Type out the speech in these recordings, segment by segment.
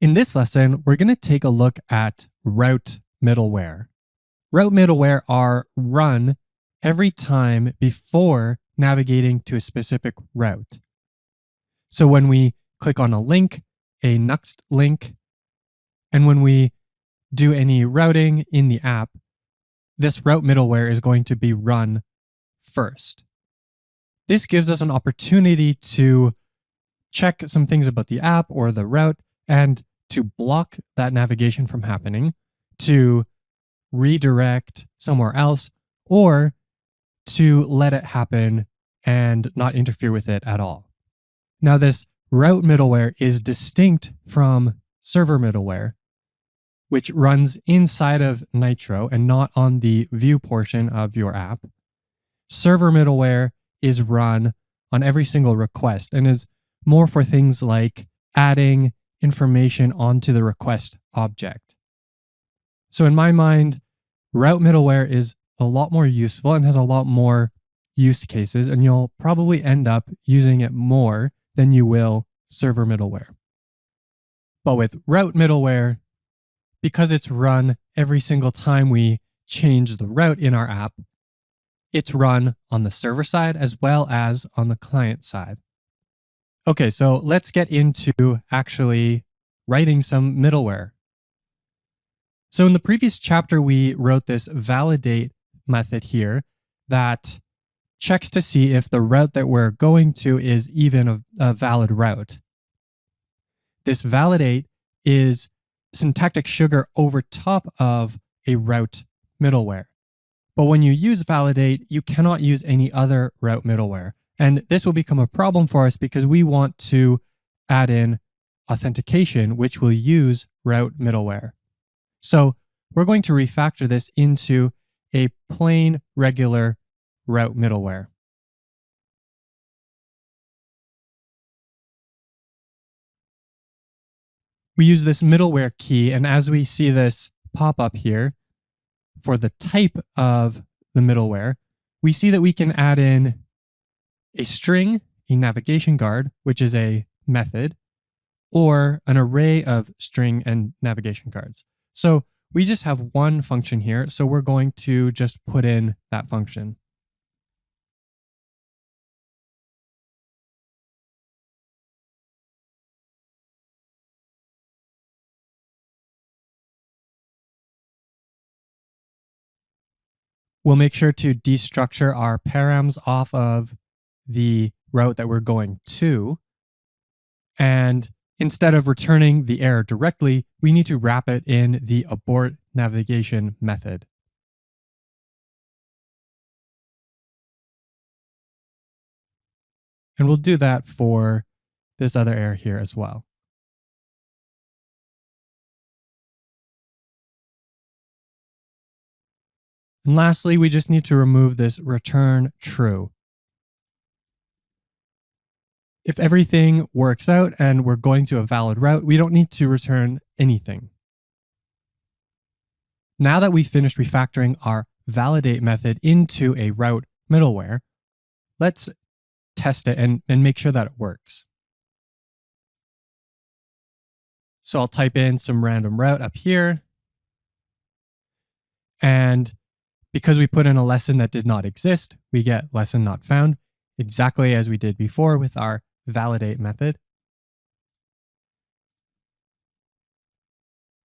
In this lesson, we're going to take a look at route middleware. Route middleware are run every time before navigating to a specific route. So when we click on a link, a Nuxt link, and when we do any routing in the app, this route middleware is going to be run first. This gives us an opportunity to check some things about the app or the route and to block that navigation from happening, to redirect somewhere else, or to let it happen and not interfere with it at all. Now, this route middleware is distinct from server middleware, which runs inside of Nitro and not on the view portion of your app. Server middleware is run on every single request and is more for things like adding information onto the request object. So in my mind, route middleware is a lot more useful and has a lot more use cases, and you'll probably end up using it more than you will server middleware. But with route middleware, because it's run every single time we change the route in our app, it's run on the server side as well as on the client side. Okay, so let's get into actually writing some middleware. So in the previous chapter, we wrote this validate method here that checks to see if the route that we're going to is even a valid route. This validate is syntactic sugar over top of a route middleware. But when you use validate, you cannot use any other route middleware. And this will become a problem for us because we want to add in authentication, which will use route middleware. So we're going to refactor this into a plain, regular route middleware. We use this middleware key, and as we see this pop up here, for the type of the middleware, we see that we can add in a string, a navigation guard, which is a method, or an array of string and navigation guards. So we just have one function here, so we're going to just put in that function. We'll make sure to destructure our params off of the route that we're going to. And instead of returning the error directly, we need to wrap it in the abort navigation method. And we'll do that for this other error here as well. And lastly, we just need to remove this return true. If everything works out and we're going to a valid route, we don't need to return anything. Now that we've finished refactoring our validate method into a route middleware, let's test it and make sure that it works. So I'll type in some random route up here. And because we put in a lesson that did not exist, we get lesson not found, exactly as we did before with our validate method.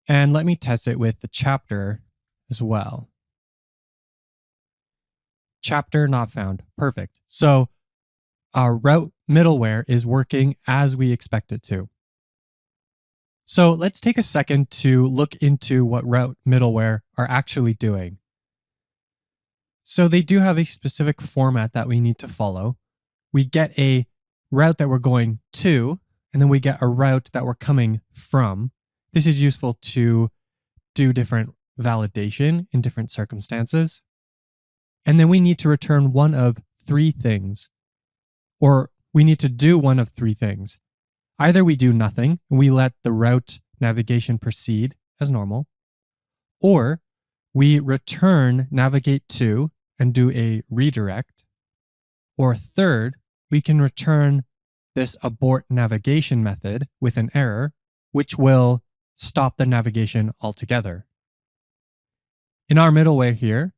And let me test it with the chapter as well. Chapter not found. Perfect. So our route middleware is working as we expect it to. So let's take a second to look into what route middleware are actually doing. So they do have a specific format that we need to follow. We get a route that we're going to, and then we get a route that we're coming from. This is useful to do different validation in different circumstances. And then we need to return one of three things, or we need to do one of three things. Either we do nothing, and we let the route navigation proceed as normal, or we return navigate to and do a redirect, or third, we can return this abort navigation method with an error, which will stop the navigation altogether. In our middleware here,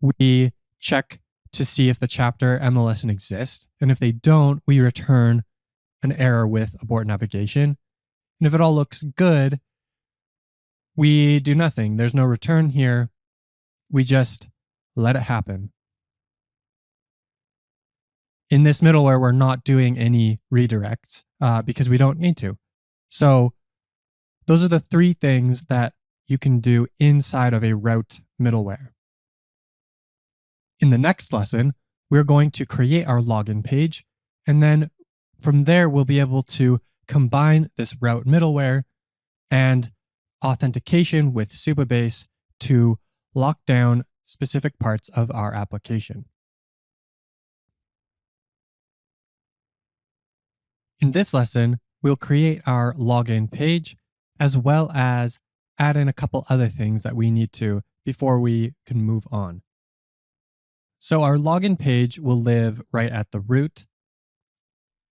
we check to see if the chapter and the lesson exist. And if they don't, we return an error with abort navigation. And if it all looks good, we do nothing. There's no return here. We just let it happen. In this middleware, we're not doing any redirects because we don't need to. So those are the three things that you can do inside of a route middleware. In the next lesson, we're going to create our login page, and then from there, we'll be able to combine this route middleware and authentication with Supabase to lock down specific parts of our application. In this lesson, we'll create our login page as well as add in a couple other things that we need to before we can move on. So our login page will live right at the root.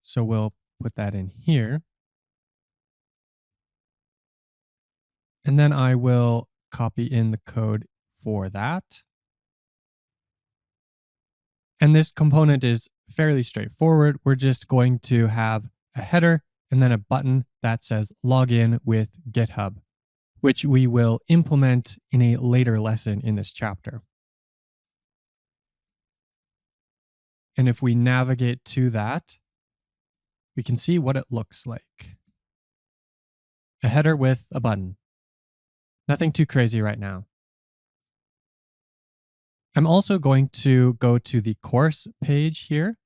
So we'll put that in here. And then I will copy in the code for that. And this component is fairly straightforward. We're just going to have a header and then a button that says login with GitHub, which we will implement in a later lesson in this chapter. And if we navigate to that, we can see what it looks like. A header with a button. Nothing too crazy right now. I'm also going to go to the course page here.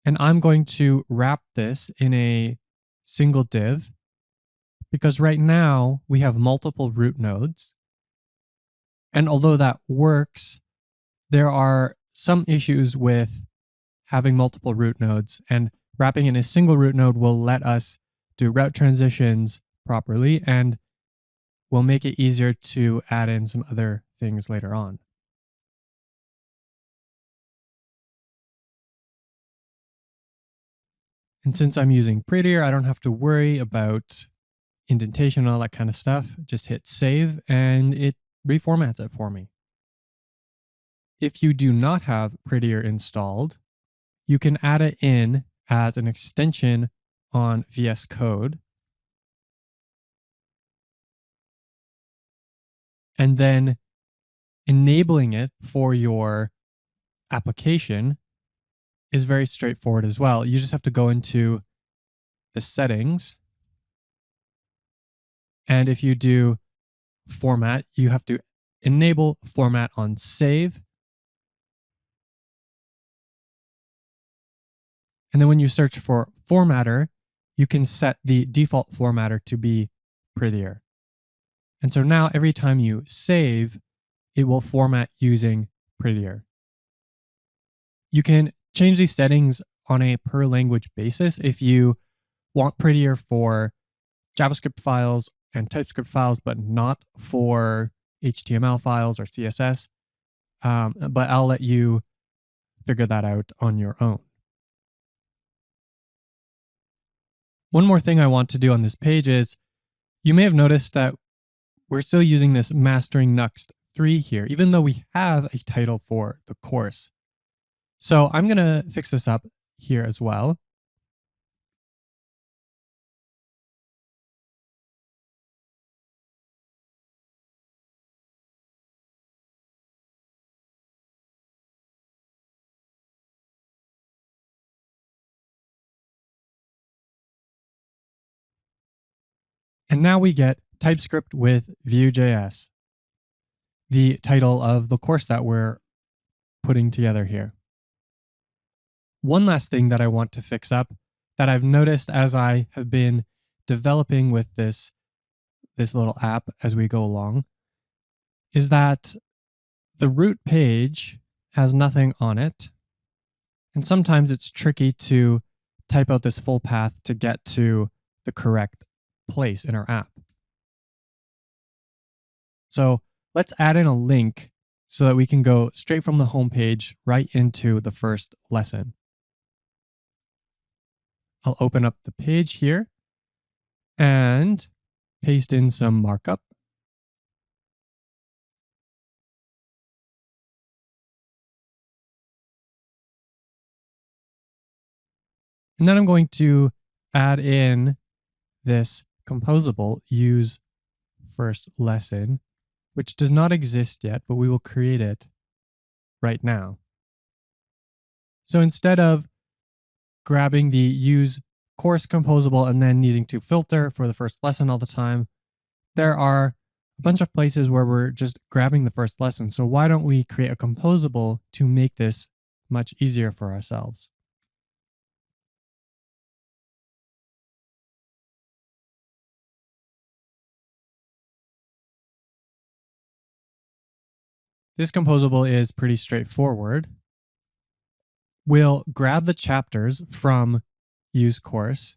And I'm going to wrap this in a single div because right now we have multiple root nodes. And although that works, there are some issues with having multiple root nodes, and wrapping in a single root node will let us do route transitions properly and will make it easier to add in some other things later on. And since I'm using Prettier, I don't have to worry about indentation and all that kind of stuff. Just hit save and it reformats it for me. If you do not have Prettier installed, you can add it in as an extension on VS Code. And then enabling it for your application is very straightforward as well. You just have to go into the settings. And if you do format, you have to enable format on save. And then when you search for formatter, you can set the default formatter to be Prettier. And so now every time you save, it will format using Prettier. You can change these settings on a per language basis if you want Prettier for JavaScript files and TypeScript files, but not for HTML files or CSS. But I'll let you figure that out on your own. One more thing I want to do on this page is, you may have noticed that we're still using this mastering Nuxt 3 here, even though we have a title for the course. So I'm going to fix this up here as well. And now we get TypeScript with Vue.js, the title of the course that we're putting together here. One last thing that I want to fix up that I've noticed as I have been developing with this little app as we go along is that the root page has nothing on it. And sometimes it's tricky to type out this full path to get to the correct place in our app. So let's add in a link so that we can go straight from the home page right into the first lesson. I'll open up the page here. and paste in some markup. And then I'm going to add in this composable use first lesson, which does not exist yet, but we will create it right now. So instead of grabbing the use course composable and then needing to filter for the first lesson all the time, there are a bunch of places where we're just grabbing the first lesson. So why don't we create a composable to make this much easier for ourselves? This composable is pretty straightforward. We'll grab the chapters from use course,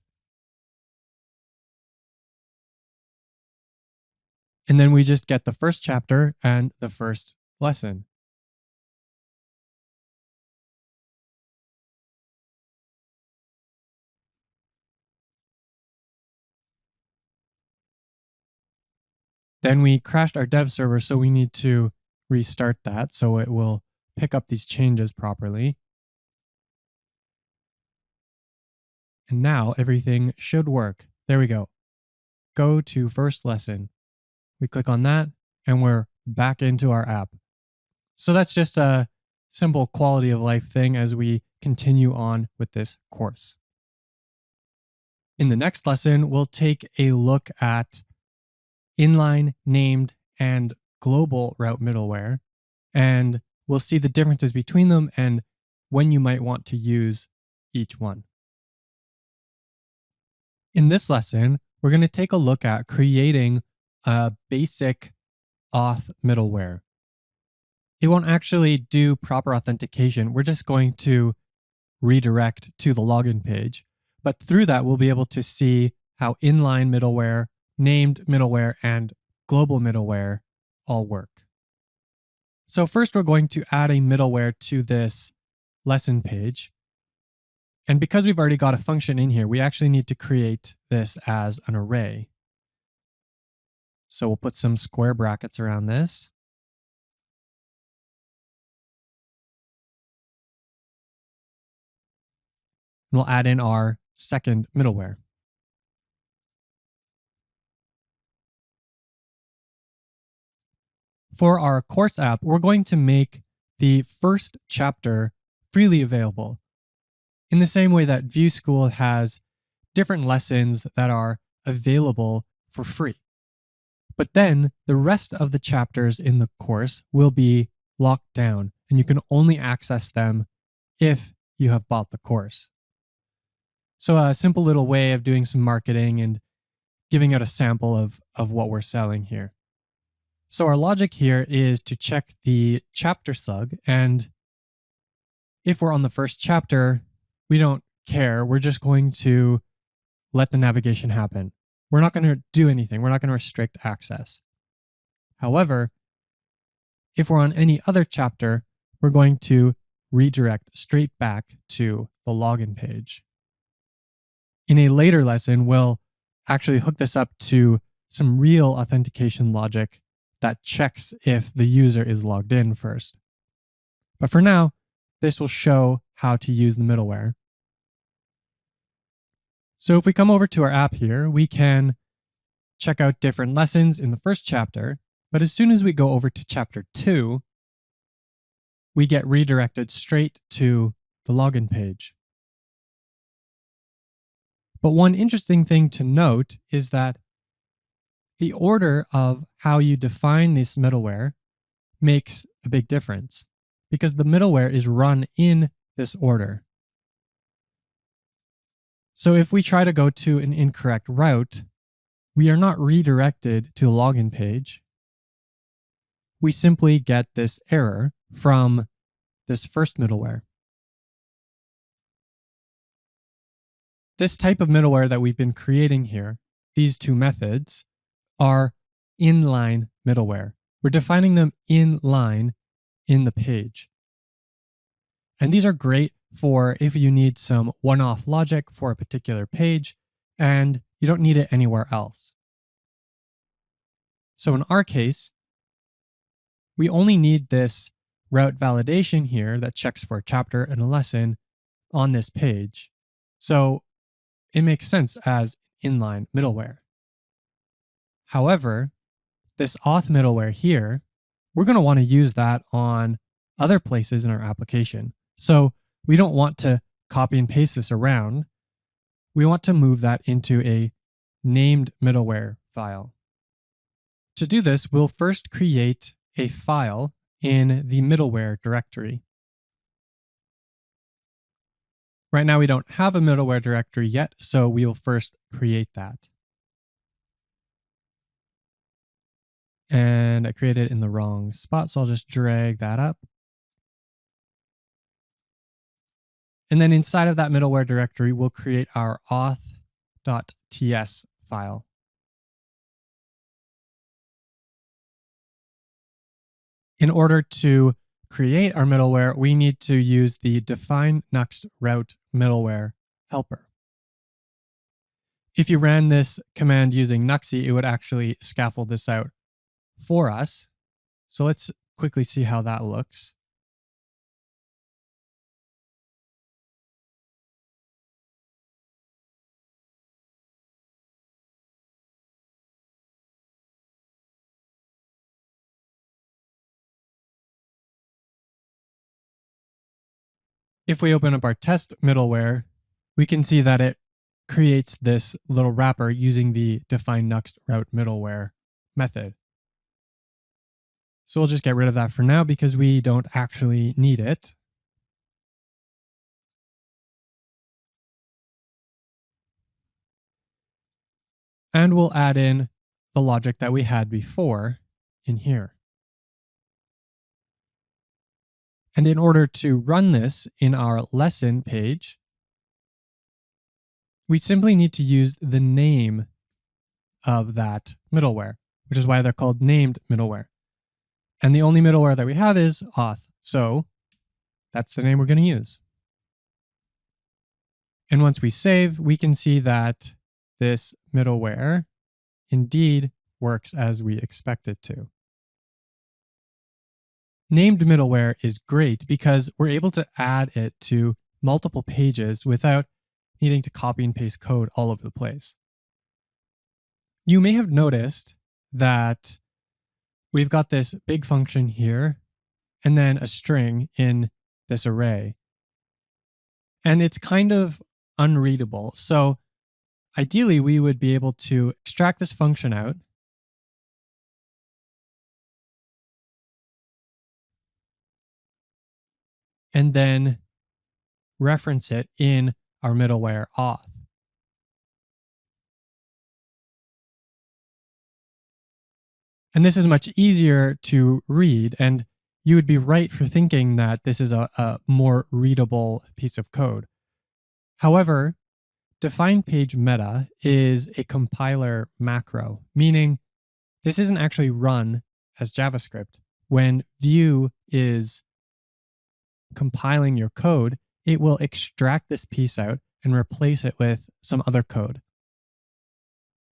and then we just get the first chapter and the first lesson. Then we crashed our dev server, so we need to restart that so it will pick up these changes properly. And now everything should work. There we go. Go to first lesson. We click on that and we're back into our app. So that's just a simple quality of life thing as we continue on with this course. In the next lesson, we'll take a look at inline, named, and global route middleware, and we'll see the differences between them and when you might want to use each one. In this lesson, we're going to take a look at creating a basic auth middleware. It won't actually do proper authentication. We're just going to redirect to the login page. But through that, we'll be able to see how inline middleware, named middleware, and global middleware all work. So first, we're going to add a middleware to this lesson page. And because we've already got a function in here, we actually need to create this as an array. So we'll put some square brackets around this. And we'll add in our second middleware. For our course app, we're going to make the first chapter freely available. In the same way that View School has different lessons that are available for free. But then the rest of the chapters in the course will be locked down, and you can only access them if you have bought the course. So a simple little way of doing some marketing and giving out a sample of what we're selling here. So our logic here is to check the chapter slug, and if we're on the first chapter, we don't care. We're just going to let the navigation happen. We're not going to do anything. We're not going to restrict access. However, if we're on any other chapter, we're going to redirect straight back to the login page. In a later lesson, we'll actually hook this up to some real authentication logic that checks if the user is logged in first. But for now, this will show how to use the middleware. So if we come over to our app here, we can check out different lessons in the first chapter. But as soon as we go over to chapter 2, we get redirected straight to the login page. But one interesting thing to note is that the order of how you define this middleware makes a big difference because the middleware is run in this order. So if we try to go to an incorrect route, we are not redirected to the login page. We simply get this error from this first middleware. This type of middleware that we've been creating here, these two methods, are inline middleware. We're defining them inline in the page. And these are great for if you need some one-off logic for a particular page, and You don't need it anywhere else. So in our case, we only need this route validation here that checks for a chapter and a lesson on this page. So it makes sense as inline middleware. However, this auth middleware here, we're going to want to use that on other places in our application. So we don't want to copy and paste this around. We want to move that into a named middleware file. To do this, we'll first create a file in the middleware directory. Right now, we don't have a middleware directory yet, so we will first create that. And I created it in the wrong spot, so I'll just drag that up. And then inside of that middleware directory, we'll create our auth.ts file. In order to create our middleware, we need to use the define next route middleware helper. If you ran this command using Nuxi, it would actually scaffold this out for us. So let's quickly see how that looks. If we open up our test middleware, we can see that it creates this little wrapper using the define next route middleware method. So we'll just get rid of that for now because we don't actually need it. And we'll add in the logic that we had before in here. And in order to run this in our lesson page, we simply need to use the name of that middleware, which is why they're called named middleware. And the only middleware that we have is auth. So that's the name we're going to use. And once we save, we can see that this middleware indeed works as we expect it to. Named middleware is great because we're able to add it to multiple pages without needing to copy and paste code all over the place. You may have noticed that we've got this big function here and then a string in this array. And it's kind of unreadable. So ideally, we would be able to extract this function out and then reference it in our middleware auth. And this is much easier to read, and you would be right for thinking that this is a more readable piece of code. However, define page meta is a compiler macro, meaning this isn't actually run as JavaScript. When Vue is compiling your code, it will extract this piece out and replace it with some other code.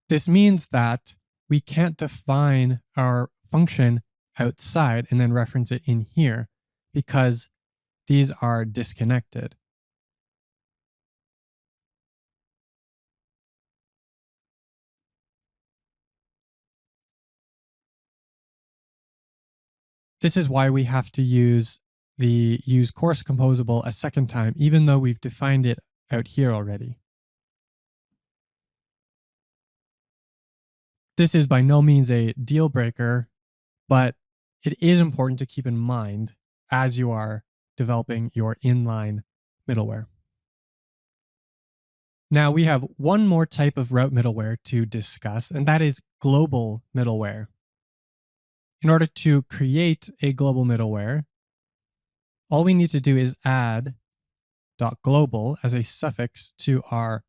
This means that we can't define our function outside and then reference it in here because these are disconnected. This is why we have to use the use course composable a second time, even though we've defined it out here already. This is by no means a deal breaker, but it is important to keep in mind as you are developing your inline middleware. Now we have one more type of route middleware to discuss, and that is global middleware. In order to create a global middleware, all we need to do is add .global as a suffix to our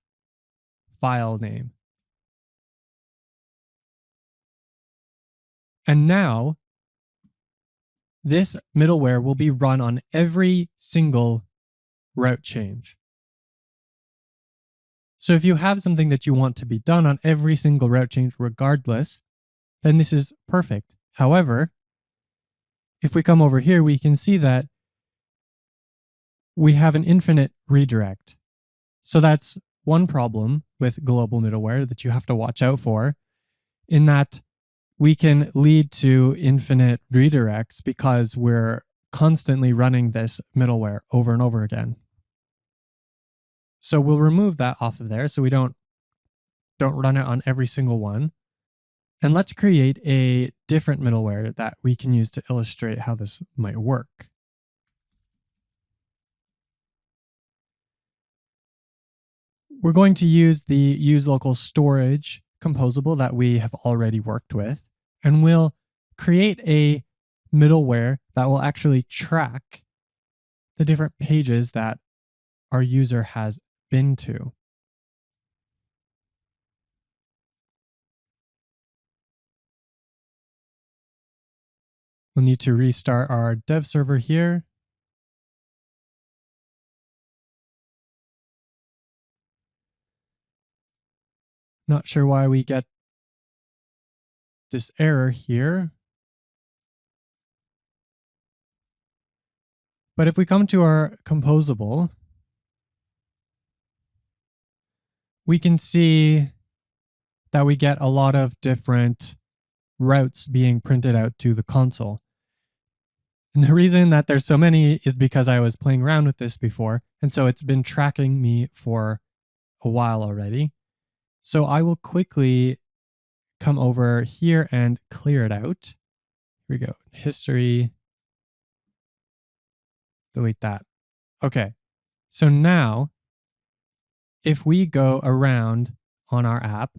file name. And now this middleware will be run on every single route change. So if you have something that you want to be done on every single route change regardless, then this is perfect. However, if we come over here, we can see that we have an infinite redirect. So that's one problem with global middleware that you have to watch out for, in that we can lead to infinite redirects because we're constantly running this middleware over and over again. So we'll remove that off of there so we don't run it on every single one. And let's create a different middleware that we can use to illustrate how this might work. We're going to use the use local storage composable that we have already worked with, and we'll create a middleware that will actually track the different pages that our user has been to. We'll need to restart our dev server here. Not sure why we get this error here. But if we come to our composable, we can see that we get a lot of different routes being printed out to the console. And the reason that there's so many is because I was playing around with this before, and so it's been tracking me for a while already. So I will quickly come over here and clear it out. Here we go. History. Delete that. Okay. So now, if we go around on our app,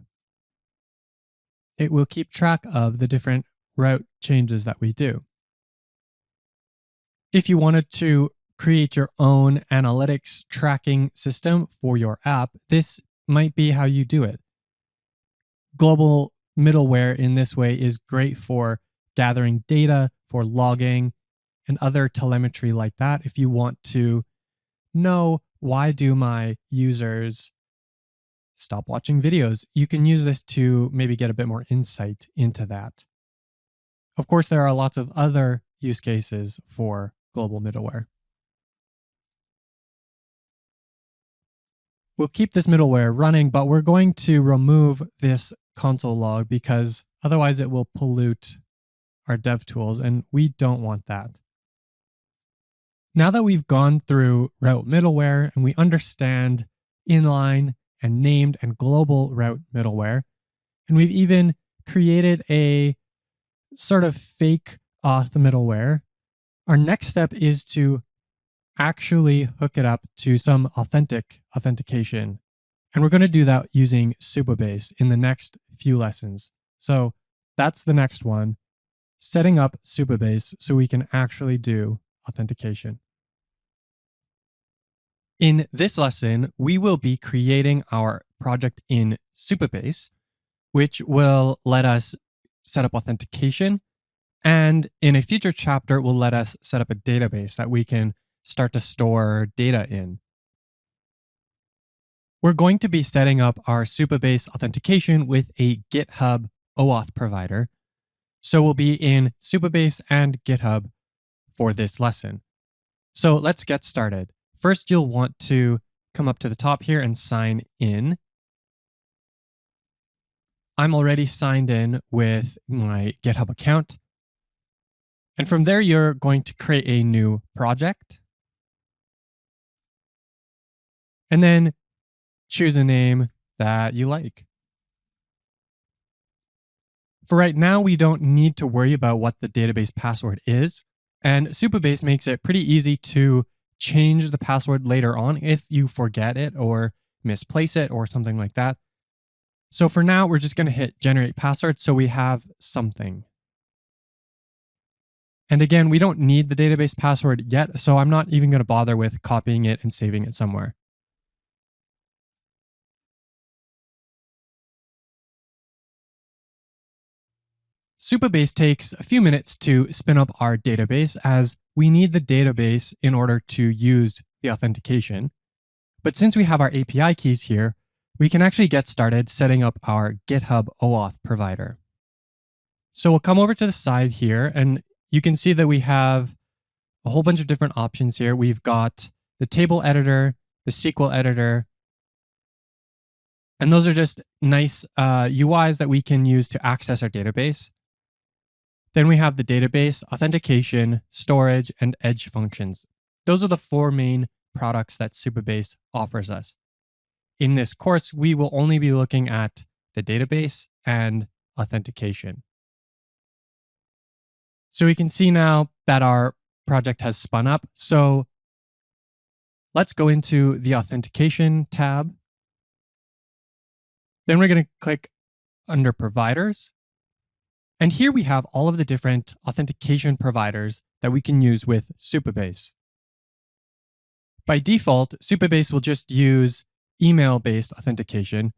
it will keep track of the different route changes that we do. If you wanted to create your own analytics tracking system for your app, this might be how you do it. Global middleware in this way is great for gathering data, for logging, and other telemetry like that. If you want to know, why do my users stop watching videos, you can use this to maybe get a bit more insight into that. Of course, there are lots of other use cases for global middleware. We'll keep this middleware running, but we're going to remove this console log because otherwise it will pollute our dev tools, and we don't want that. Now that we've gone through route middleware and we understand inline and named and global route middleware, and we've even created a sort of fake auth middleware, our next step is to actually hook it up to some authentic authentication. And we're going to do that using Supabase in the next few lessons. So that's the next one, setting up Supabase so we can actually do authentication. In this lesson, we will be creating our project in Supabase, which will let us set up authentication. And in a future chapter, will let us set up a database that we can start to store data in. We're going to be setting up our Supabase authentication with a GitHub OAuth provider. So we'll be in Supabase and GitHub for this lesson. So let's get started. First, you'll want to come up to the top here and sign in. I'm already signed in with my GitHub account. And from there, you're going to create a new project. And then choose a name that you like. For right now, we don't need to worry about what the database password is. And Supabase makes it pretty easy to change the password later on if you forget it or misplace it or something like that. So for now, we're just going to hit generate password so we have something. And again, we don't need the database password yet, so I'm not even going to bother with copying it and saving it somewhere. Supabase takes a few minutes to spin up our database as we need the database in order to use the authentication. But since we have our API keys here, we can actually get started setting up our GitHub OAuth provider. So we'll come over to the side here, and you can see that we have a whole bunch of different options here. We've got the table editor, the SQL editor, and those are just nice UIs that we can use to access our database. Then we have the database, authentication, storage, and edge functions. Those are the four main products that Supabase offers us. In this course, we will only be looking at the database and authentication. So we can see now that our project has spun up. So let's go into the authentication tab. Then we're going to click under providers. And here we have all of the different authentication providers that we can use with Supabase. By default, Supabase will just use email-based authentication.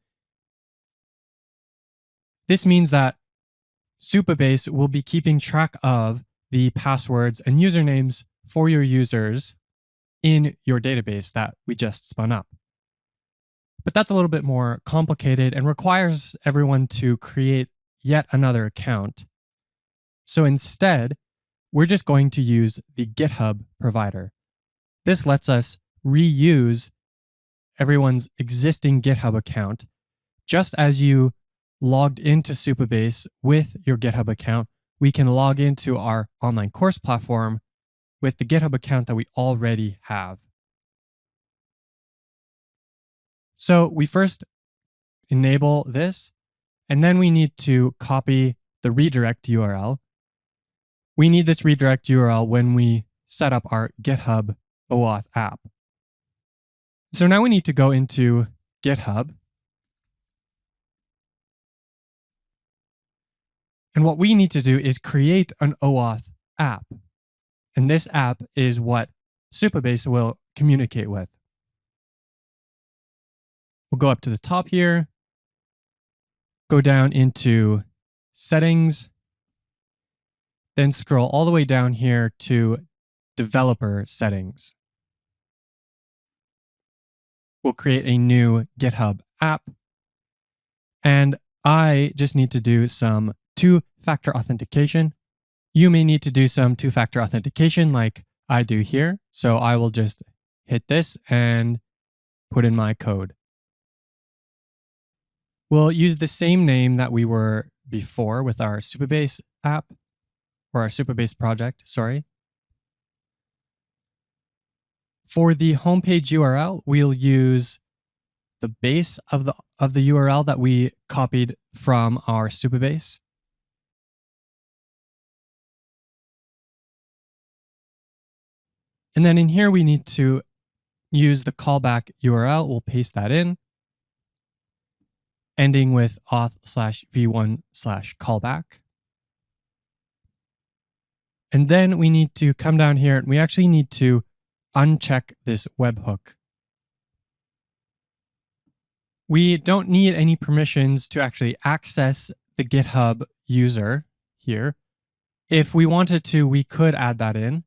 This means that Supabase will be keeping track of the passwords and usernames for your users in your database that we just spun up. But that's a little bit more complicated and requires everyone to create yet another account. So instead, we're just going to use the GitHub provider. This lets us reuse everyone's existing GitHub account. Just as you logged into Supabase with your GitHub account, we can log into our online course platform with the GitHub account that we already have. So we first enable this, and then we need to copy the redirect URL. We need this redirect URL when we set up our GitHub OAuth app. So now we need to go into GitHub. And what we need to do is create an OAuth app. And this app is what Supabase will communicate with. We'll go up to the top here, go down into settings, then scroll all the way down here to developer settings. We'll create a new GitHub app. And I just need to do some two-factor authentication. You may need to do some two-factor authentication like I do here. So I will just hit this and put in my code. We'll use the same name that we were before with our Supabase app, or our Supabase project, sorry. For the homepage URL, we'll use the base of the URL that we copied from our Supabase. And then in here, we need to use the callback URL. We'll paste that in, ending with auth/v1/callback. And then we need to come down here and we actually need to uncheck this webhook. We don't need any permissions to actually access the GitHub user here. If we wanted to, we could add that in.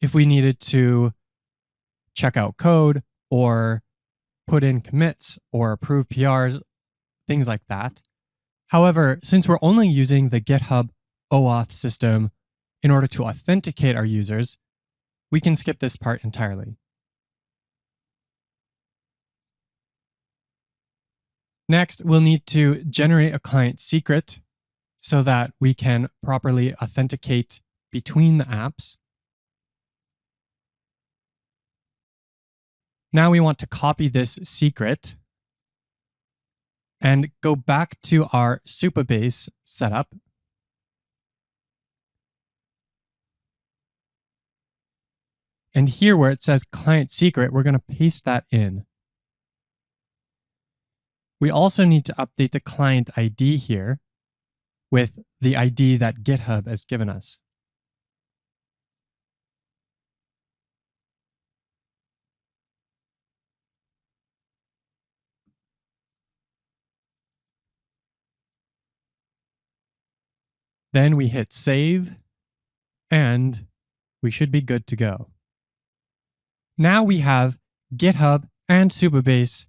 If we needed to check out code or put in commits or approve PRs, things like that. However, since we're only using the GitHub OAuth system in order to authenticate our users, we can skip this part entirely. Next, we'll need to generate a client secret so that we can properly authenticate between the apps. Now we want to copy this secret and go back to our Supabase setup. And here where it says client secret, we're going to paste that in. We also need to update the client ID here with the ID that GitHub has given us. Then we hit save, and we should be good to go. Now we have GitHub and Supabase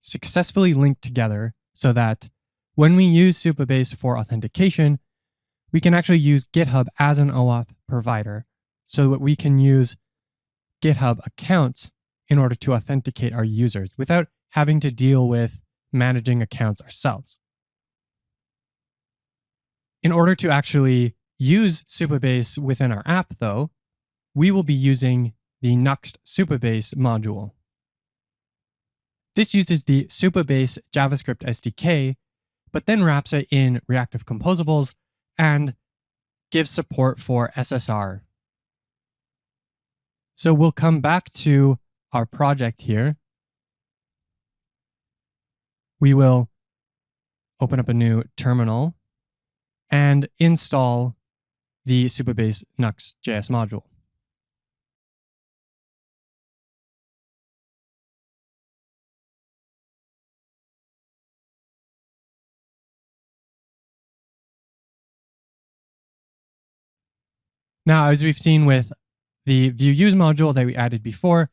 successfully linked together so that when we use Supabase for authentication, we can actually use GitHub as an OAuth provider so that we can use GitHub accounts in order to authenticate our users without having to deal with managing accounts ourselves. In order to actually use Supabase within our app, though, we will be using the Nuxt Supabase module. This uses the Supabase JavaScript SDK, but then wraps it in reactive composables and gives support for SSR. So we'll come back to our project here. We will open up a new terminal and install the Supabase Nuxt.js module. Now, as we've seen with the Vue Use module that we added before,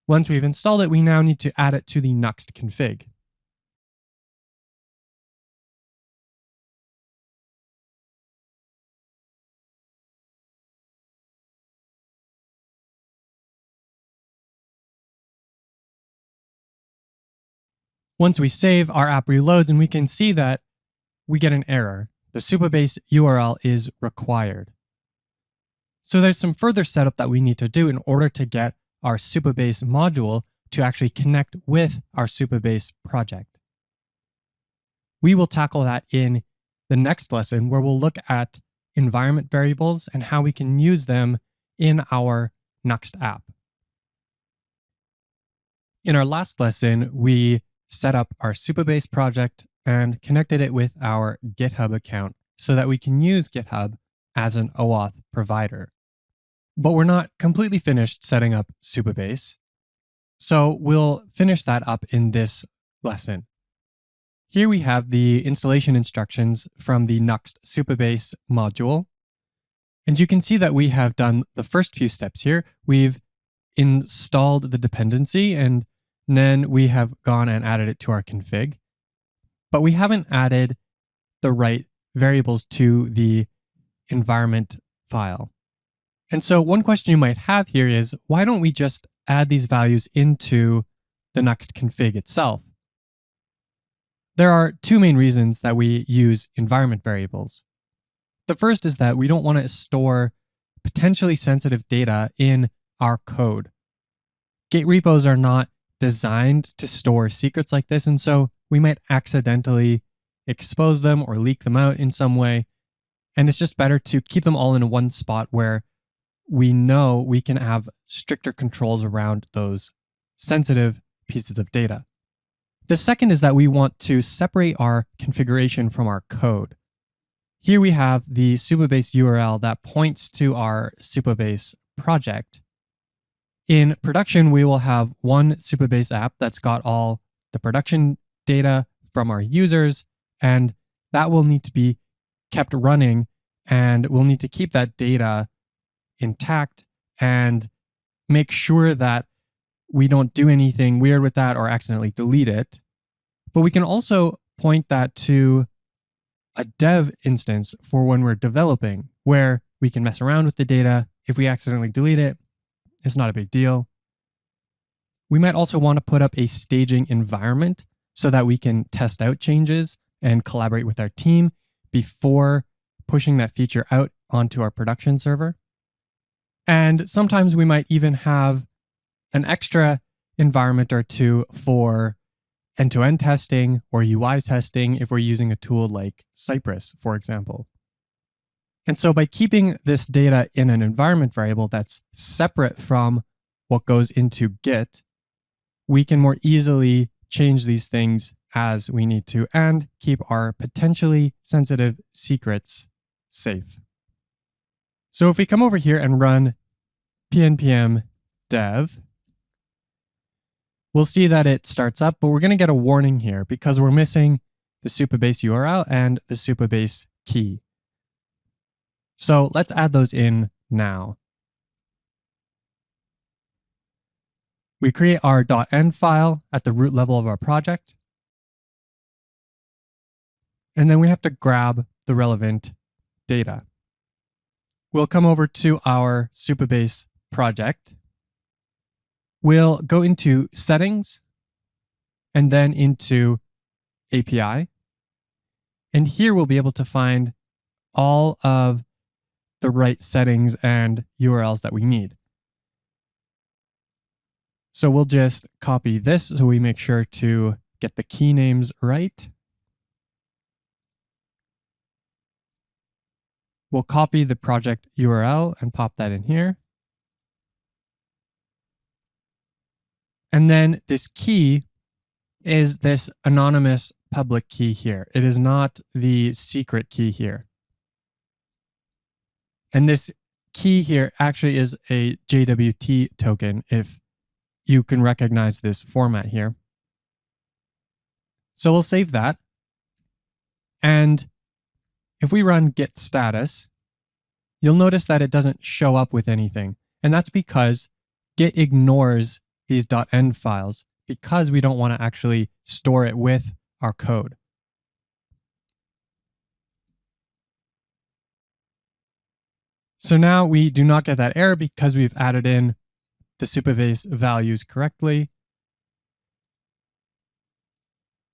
once we've installed it, we now need to add it to the Nuxt config. Once we save, our app reloads and we can see that we get an error. The Supabase URL is required. So there's some further setup that we need to do in order to get our Supabase module to actually connect with our Supabase project. We will tackle that in the next lesson, where we'll look at environment variables and how we can use them in our Nuxt app. In our last lesson, we set up our Supabase project and connected it with our GitHub account so that we can use GitHub as an OAuth provider. But we're not completely finished setting up Supabase, so we'll finish that up in this lesson. Here we have the installation instructions from the Nuxt Supabase module. And you can see that we have done the first few steps here. We've installed the dependency and then we have gone and added it to our config. But we haven't added the right variables to the environment file. And so one question you might have here is, why don't we just add these values into the Nuxt config itself? There are two main reasons that we use environment variables. The first is that we don't want to store potentially sensitive data in our code. Git repos are not designed to store secrets like this, and so we might accidentally expose them or leak them out in some way. And it's just better to keep them all in one spot where we know we can have stricter controls around those sensitive pieces of data. The second is that we want to separate our configuration from our code. Here we have the Supabase URL that points to our Supabase project. In production, we will have one Supabase app that's got all the production data from our users, and that will need to be kept running, and we'll need to keep that data intact and make sure that we don't do anything weird with that or accidentally delete it. But we can also point that to a dev instance for when we're developing, where we can mess around with the data. If we accidentally delete it, it's not a big deal. We might also want to put up a staging environment so that we can test out changes and collaborate with our team before pushing that feature out onto our production server. And sometimes we might even have an extra environment or two for end-to-end testing or UI testing if we're using a tool like Cypress, for example. And so by keeping this data in an environment variable that's separate from what goes into Git, we can more easily change these things as we need to and keep our potentially sensitive secrets safe. So if we come over here and run pnpm dev, we'll see that it starts up, but we're going to get a warning here because we're missing the Supabase URL and the Supabase key. So let's add those in now. We create our .env file at the root level of our project. And then we have to grab the relevant data. We'll come over to our Supabase project. We'll go into Settings and then into API. And here we'll be able to find all of the right settings and URLs that we need. So we'll just copy this so we make sure to get the key names right. We'll copy the project URL and pop that in here. And then this key is this anonymous public key here. It is not the secret key here. And this key here actually is a JWT token, if you can recognize this format here. So we'll save that. And if we run git status, you'll notice that it doesn't show up with anything. And that's because Git ignores these .env files because we don't want to actually store it with our code. So now we do not get that error because we've added in the Supabase values correctly.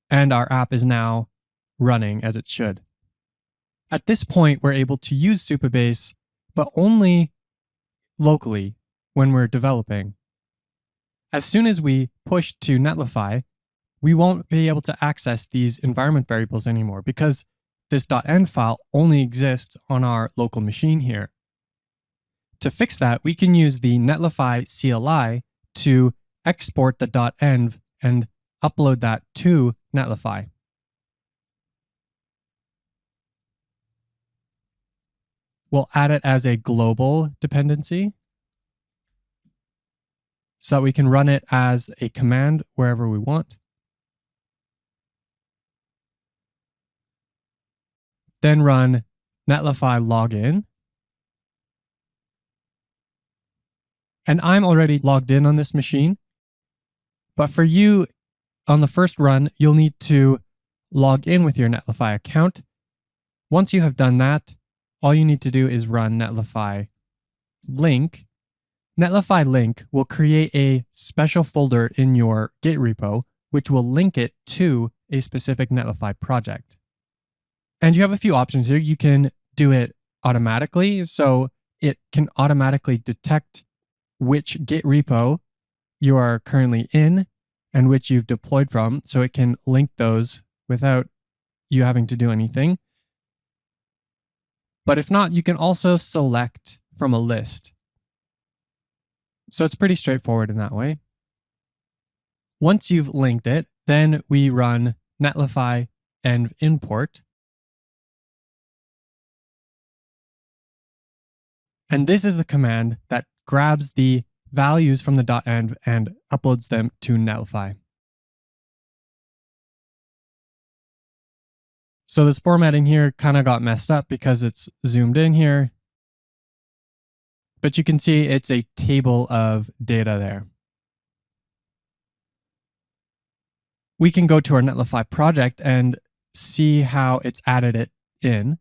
And our app is now running as it should. At this point, we're able to use Supabase, but only locally when we're developing. As soon as we push to Netlify, we won't be able to access these environment variables anymore because this .env file only exists on our local machine here. To fix that, we can use the Netlify CLI to export the .env and upload that to Netlify. We'll add it as a global dependency so that we can run it as a command wherever we want. Then run Netlify login. And I'm already logged in on this machine. But for you, on the first run, you'll need to log in with your Netlify account. Once you have done that, all you need to do is run Netlify link. Netlify link will create a special folder in your Git repo, which will link it to a specific Netlify project. And you have a few options here. You can do it automatically, so it can automatically detect which Git repo you are currently in and which you've deployed from, so it can link those without you having to do anything. But if not, you can also select from a list. So it's pretty straightforward in that way. Once you've linked it, then we run Netlify env import. And this is the command that grabs the values from the .env and uploads them to Netlify. So this formatting here kind of got messed up because it's zoomed in here. But you can see it's a table of data there. We can go to our Netlify project and see how it's added it in.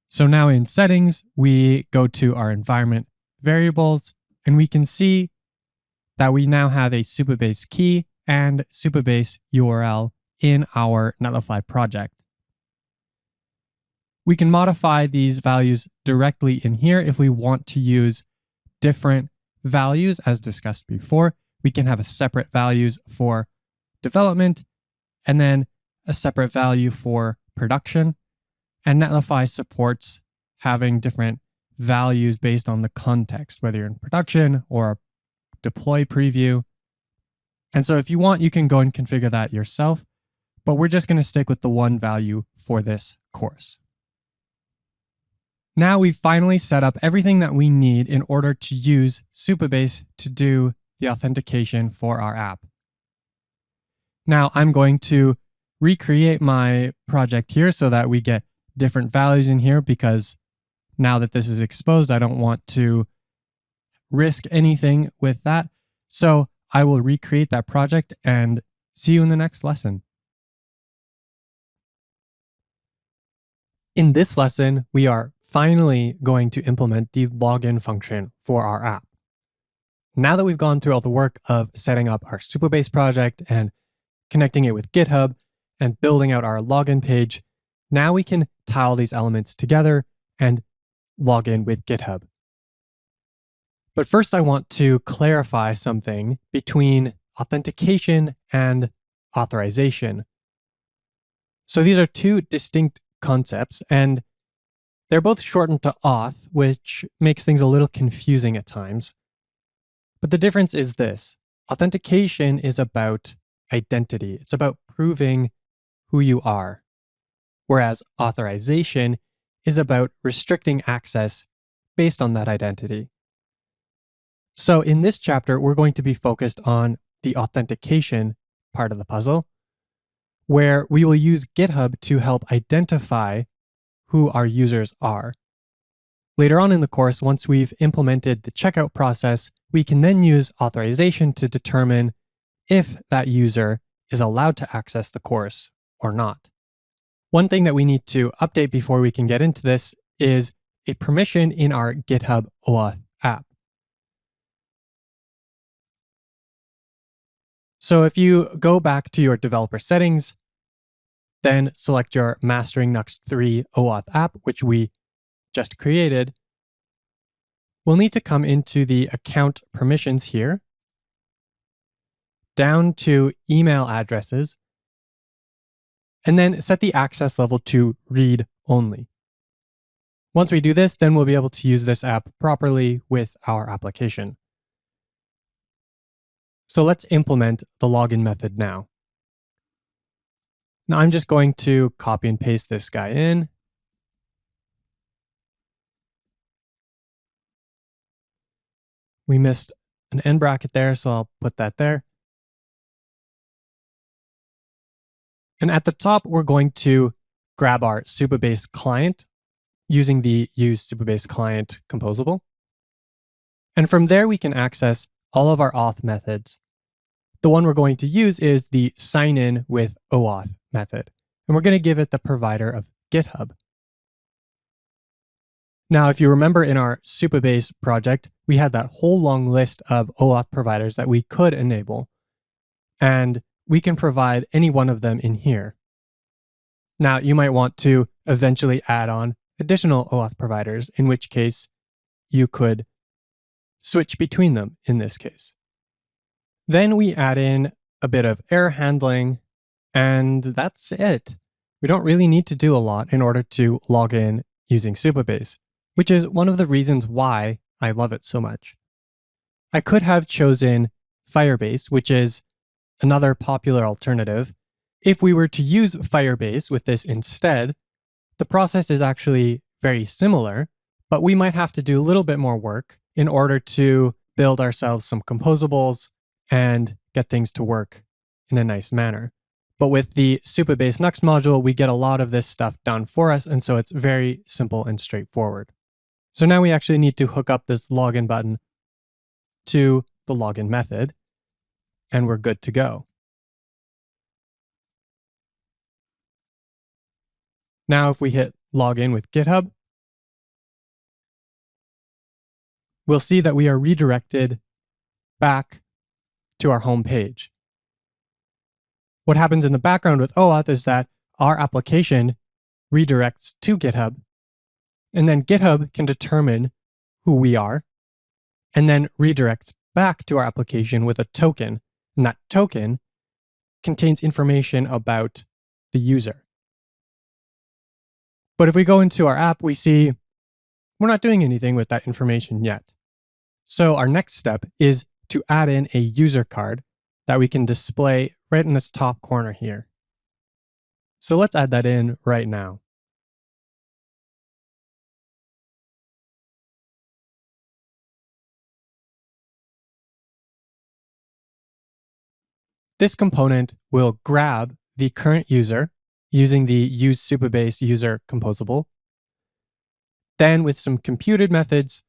So now in settings, we go to our environment variables, and we can see that we now have a Supabase key and Supabase URL in our Netlify project. We can modify these values directly in here if we want to use different values as discussed before. We can have a separate values for development and then a separate value for production. And Netlify supports having different values based on the context, whether you're in production or deploy preview. And so if you want, you can go and configure that yourself, but we're just going to stick with the one value for this course. Now we've finally set up everything that we need in order to use Supabase to do the authentication for our app. Now I'm going to recreate my project here so that we get different values in here because now that this is exposed, I don't want to risk anything with that. So I will recreate that project and see you in the next lesson. In this lesson, we are finally going to implement the login function for our app. Now that we've gone through all the work of setting up our Supabase project and connecting it with GitHub and building out our login page, now we can tie all these elements together and log in with GitHub. But first, I want to clarify something between authentication and authorization. So these are two distinct concepts, and they're both shortened to auth, which makes things a little confusing at times. But the difference is this: authentication is about identity, it's about proving who you are, whereas authorization is about restricting access based on that identity. So in this chapter, we're going to be focused on the authentication part of the puzzle, where we will use GitHub to help identify who our users are. Later on in the course, once we've implemented the checkout process, we can then use authorization to determine if that user is allowed to access the course or not. One thing that we need to update before we can get into this is a permission in our GitHub OAuth app. So if you go back to your developer settings, then select your Mastering Nuxt 3 OAuth app, which we just created, we'll need to come into the account permissions here, down to email addresses, and then set the access level to read only. Once we do this, then we'll be able to use this app properly with our application. So let's implement the login method now. Now I'm just going to copy and paste this guy in. We missed an end bracket there, so I'll put that there. And at the top, we're going to grab our Supabase client using the use Supabase client composable. And from there, we can access all of our auth methods. The one we're going to use is the sign in with OAuth method. And we're going to give it the provider of GitHub. Now, if you remember in our Supabase project, we had that whole long list of OAuth providers that we could enable. And we can provide any one of them in here. Now, you might want to eventually add on additional OAuth providers, in which case you could switch between them in this case. Then we add in a bit of error handling, and that's it. We don't really need to do a lot in order to log in using Supabase, which is one of the reasons why I love it so much. I could have chosen Firebase, which is another popular alternative. If we were to use Firebase with this instead, the process is actually very similar, but we might have to do a little bit more work in order to build ourselves some composables and get things to work in a nice manner. But with the Supabase Nuxt module, we get a lot of this stuff done for us, and so it's very simple and straightforward. So now we actually need to hook up this login button to the login method, and we're good to go. Now, if we hit login with GitHub, we'll see that we are redirected back to our home page. What happens in the background with OAuth is that our application redirects to GitHub, and then GitHub can determine who we are, and then redirects back to our application with a token, and that token contains information about the user. But if we go into our app, we see we're not doing anything with that information yet. So our next step is to add in a user card that we can display right in this top corner here. So let's add that in right now. This component will grab the current user using the use Supabase user composable. Then with some computed methods,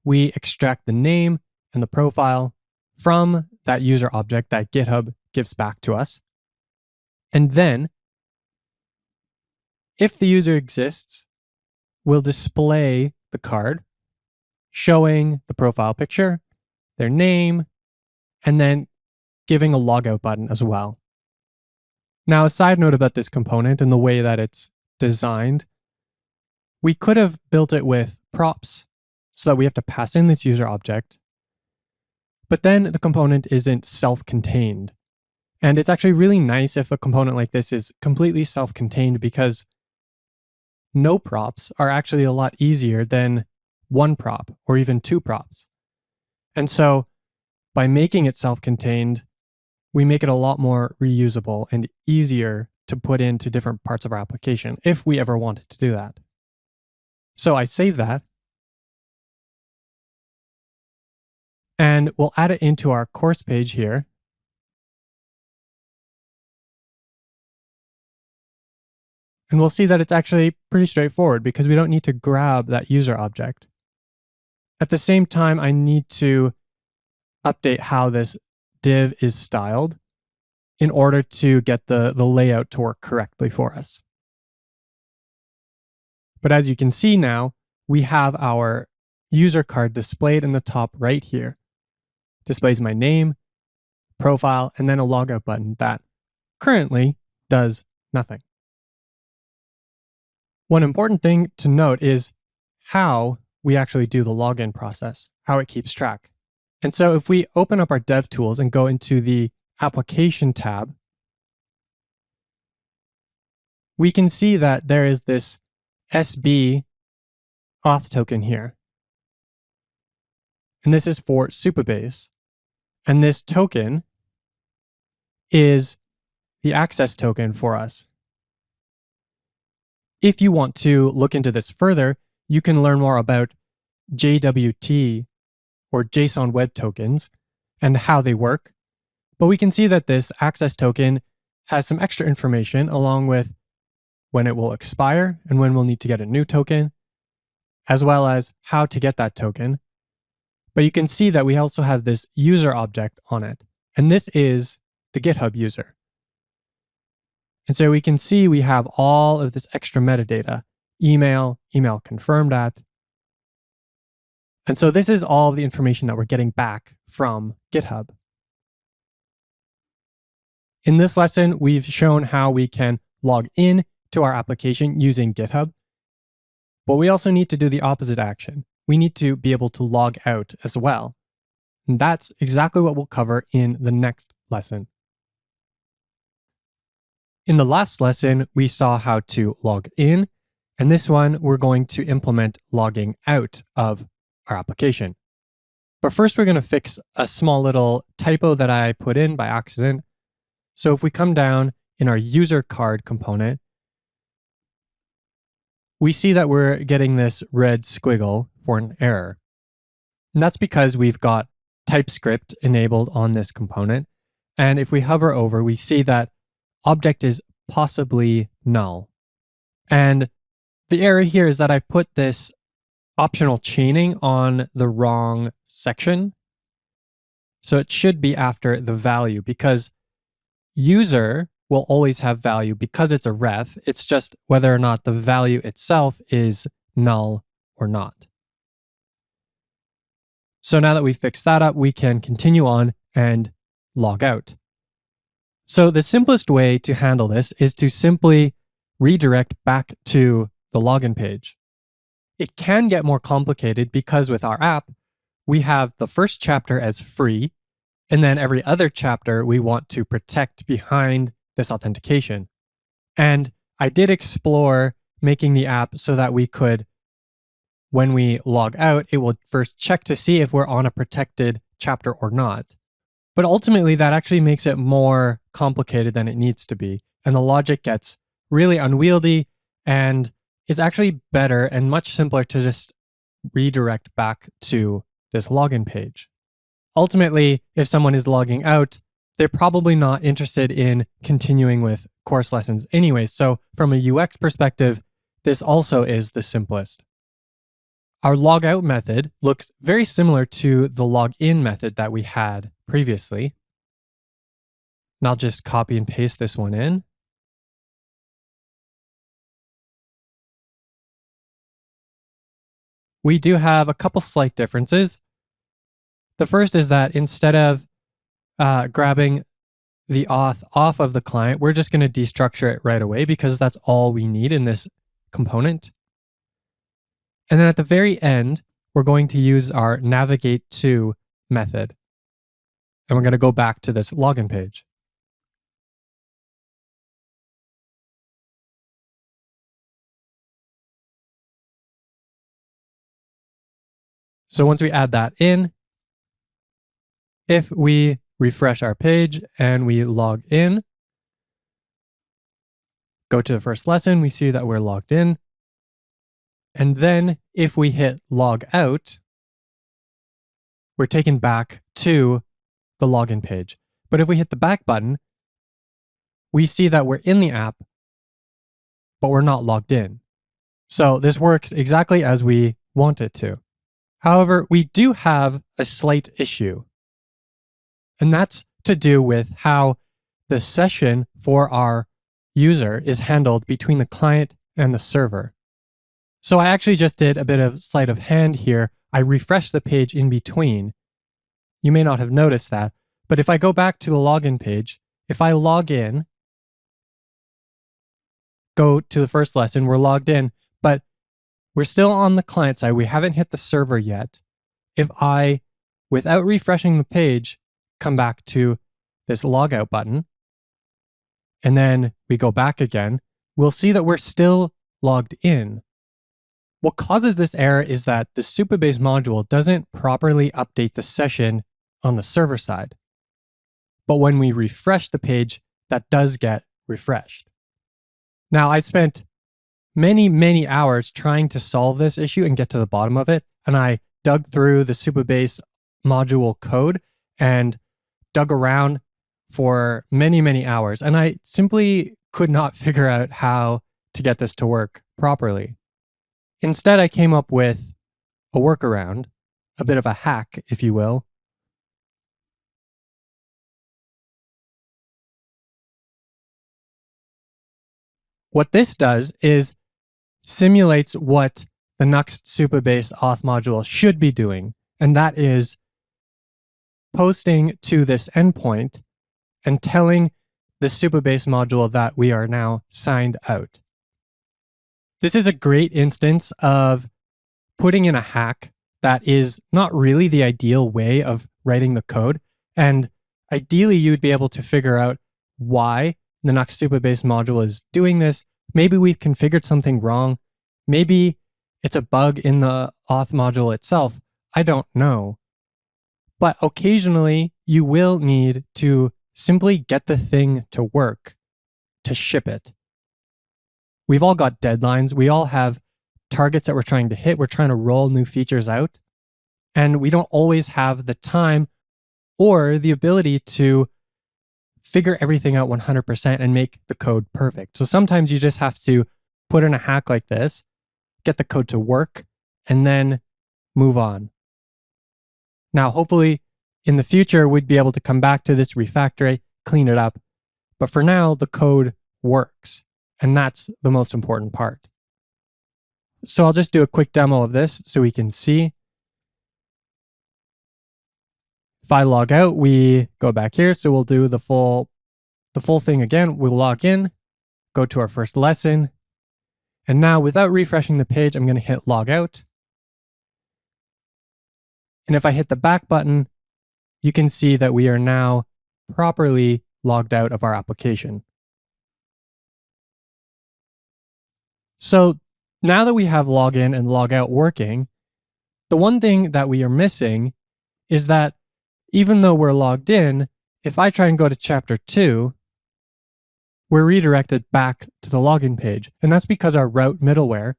we extract the name and the profile from that user object that GitHub gives back to us. And then, if the user exists, we'll display the card showing the profile picture, their name, and then giving a logout button as well. Now, a side note about this component and the way that it's designed, we could have built it with props so that we have to pass in this user object, but then the component isn't self-contained. And it's actually really nice if a component like this is completely self-contained, because no props are actually a lot easier than one prop or even two props. And so by making it self-contained, we make it a lot more reusable and easier to put into different parts of our application if we ever wanted to do that. So I save that, and we'll add it into our course page here. And we'll see that it's actually pretty straightforward because we don't need to grab that user object. At the same time, I need to update how this div is styled in order to get the layout to work correctly for us. But as you can see now, we have our user card displayed in the top right here. Displays my name, profile, and then a logout button that currently does nothing. One important thing to note is how we actually do the login process, how it keeps track. And so if we open up our DevTools and go into the Application tab, we can see that there is this SB auth token here. And this is for Supabase. And this token is the access token for us. If you want to look into this further, you can learn more about JWT or JSON Web Tokens and how they work. But we can see that this access token has some extra information along with when it will expire and when we'll need to get a new token, as well as how to get that token. But you can see that we also have this user object on it. And this is the GitHub user. And so we can see we have all of this extra metadata, email confirmed at. And so this is all the information that we're getting back from GitHub. In this lesson, we've shown how we can log in to our application using GitHub, but we also need to do the opposite action. We need to be able to log out as well. And that's exactly what we'll cover in the next lesson. In the last lesson, we saw how to log in, and this one, we're going to implement logging out of our application. But first, we're going to fix a small little typo that I put in by accident. So if we come down in our user card component, we see that we're getting this red squiggle for an error. And that's because we've got TypeScript enabled on this component. And if we hover over, we see that object is possibly null. And the error here is that I put this optional chaining on the wrong section. So it should be after the value, because user will always have value because it's a ref. It's just whether or not the value itself is null or not. So now that we've fixed that up, we can continue on and log out. So the simplest way to handle this is to simply redirect back to the login page. It can get more complicated because with our app, we have the first chapter as free, and then every other chapter we want to protect behind this authentication. And I did explore making the app so that we could, when we log out, it will first check to see if we're on a protected chapter or not. But ultimately, that actually makes it more complicated than it needs to be. And the logic gets really unwieldy, and it's actually better and much simpler to just redirect back to this login page. Ultimately, if someone is logging out, they're probably not interested in continuing with course lessons anyway. So from a UX perspective, this also is the simplest. Our logout method looks very similar to the login method that we had previously. And I'll just copy and paste this one in. We do have a couple slight differences. The first is that instead of grabbing the auth off of the client, we're just going to destructure it right away because that's all we need in this component. And then at the very end, we're going to use our navigate to method. And we're going to go back to this login page. So once we add that in, if we refresh our page and we log in, go to the first lesson, we see that we're logged in. And then if we hit log out, we're taken back to the login page. But if we hit the back button, we see that we're in the app, but we're not logged in. So this works exactly as we want it to. However, we do have a slight issue, and that's to do with how the session for our user is handled between the client and the server. So I actually just did a bit of sleight of hand here. I refreshed the page in between. You may not have noticed that, but if I go back to the login page, if I log in, go to the first lesson, we're logged in, but we're still on the client side. We haven't hit the server yet. If I, without refreshing the page, come back to this logout button, and then we go back again, we'll see that we're still logged in. What causes this error is that the Supabase module doesn't properly update the session on the server side. But when we refresh the page, that does get refreshed. Now, I spent many hours trying to solve this issue and get to the bottom of it. And I dug through the Supabase module code and dug around for many hours. And I simply could not figure out how to get this to work properly. Instead, I came up with a workaround, a bit of a hack, if you will. What this does is simulates what the Nuxt Supabase auth module should be doing, and that is posting to this endpoint and telling the Supabase module that we are now signed out. This is a great instance of putting in a hack that is not really the ideal way of writing the code, and ideally you'd be able to figure out why the Nuxt Supabase module is doing this. Maybe we've configured something wrong. Maybe it's a bug in the auth module itself. I don't know. But occasionally you will need to simply get the thing to work, to ship it. We've all got deadlines. We all have targets that we're trying to hit. We're trying to roll new features out. And we don't always have the time or the ability to figure everything out 100% and make the code perfect. So sometimes you just have to put in a hack like this, get the code to work, and then move on. Now, hopefully in the future, we'd be able to come back to this, refactor it, clean it up. But for now, the code works, and that's the most important part. So I'll just do a quick demo of this so we can see. If I log out, we go back here. So we'll do the full thing again. We'll log in, go to our first lesson. And now without refreshing the page, I'm going to hit log out. And if I hit the back button, you can see that we are now properly logged out of our application. So now that we have login and log out working, the one thing that we are missing is that even though we're logged in, if I try and go to chapter 2, we're redirected back to the login page. And that's because our route middleware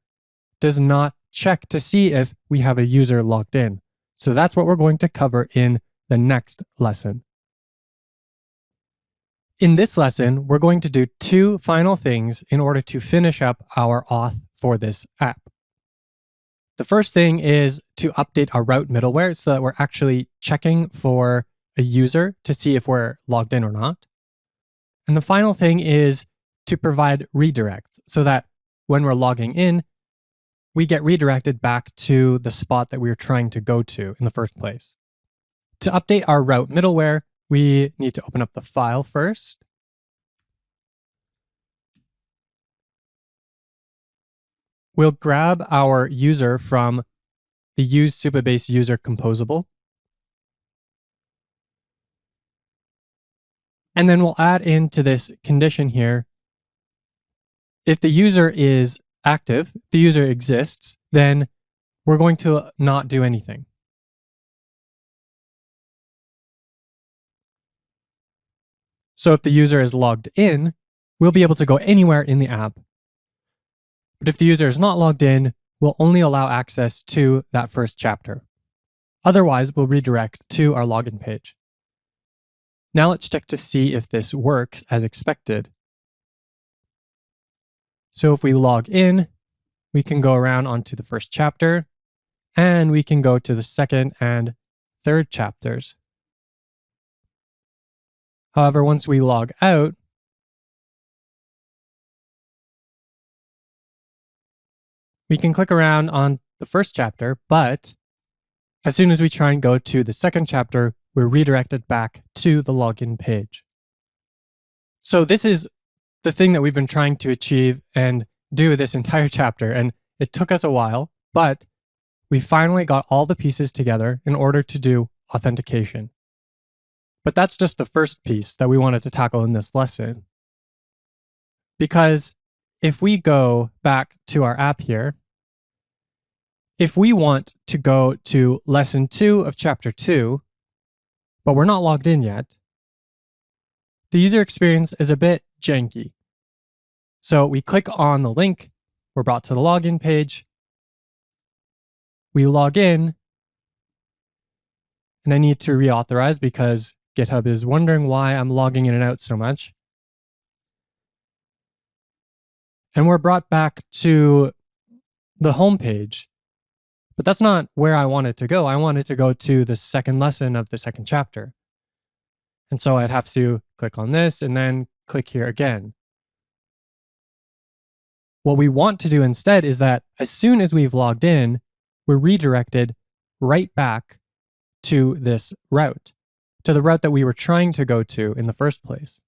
does not check to see if we have a user logged in. So that's what we're going to cover in the next lesson. In this lesson, we're going to do two final things in order to finish up our auth for this app. The first thing is to update our route middleware so that we're actually checking for a user to see if we're logged in or not. And the final thing is to provide redirects so that when we're logging in, we get redirected back to the spot that we were trying to go to in the first place. To update our route middleware, we need to open up the file first. We'll grab our user from the use Supabase user composable. And then we'll add into this condition here, if the user is active, if the user exists, then we're going to not do anything. So if the user is logged in, we'll be able to go anywhere in the app. But if the user is not logged in, we'll only allow access to that first chapter. Otherwise, we'll redirect to our login page. Now let's check to see if this works as expected. So if we log in, we can go around onto the first chapter, and we can go to the second and third chapters. However, once we log out, we can click around on the first chapter, but as soon as we try and go to the second chapter, we're redirected back to the login page. So this is the thing that we've been trying to achieve and do this entire chapter, and it took us a while, but we finally got all the pieces together in order to do authentication. But that's just the first piece that we wanted to tackle in this lesson. Because if we go back to our app here, if we want to go to lesson 2 of chapter 2, but we're not logged in yet, the user experience is a bit janky. So we click on the link, we're brought to the login page, we log in, and I need to reauthorize because GitHub is wondering why I'm logging in and out so much. And we're brought back to the home page, but that's not where I wanted to go. I wanted to go to the second lesson of the second chapter. And so I'd have to click on this and then click here again. What we want to do instead is that as soon as we've logged in, we're redirected right back to this route, to the route that we were trying to go to in the first place.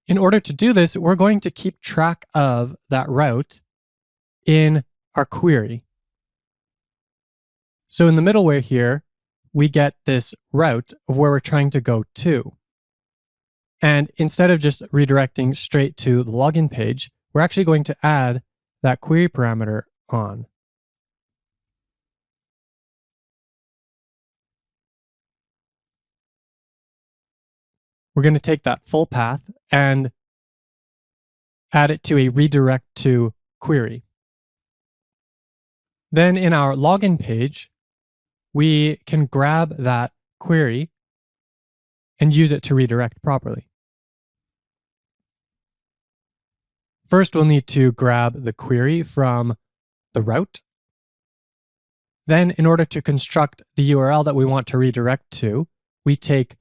In order to do this, we're going to keep track of that route in our query. So in the middleware here, we get this route of where we're trying to go to. And instead of just redirecting straight to the login page, we're actually going to add that query parameter on. We're going to take that full path and add it to a redirect to query. Then in our login page, we can grab that query and use it to redirect properly. First, we'll need to grab the query from the route. Then, in order to construct the URL that we want to redirect to, we take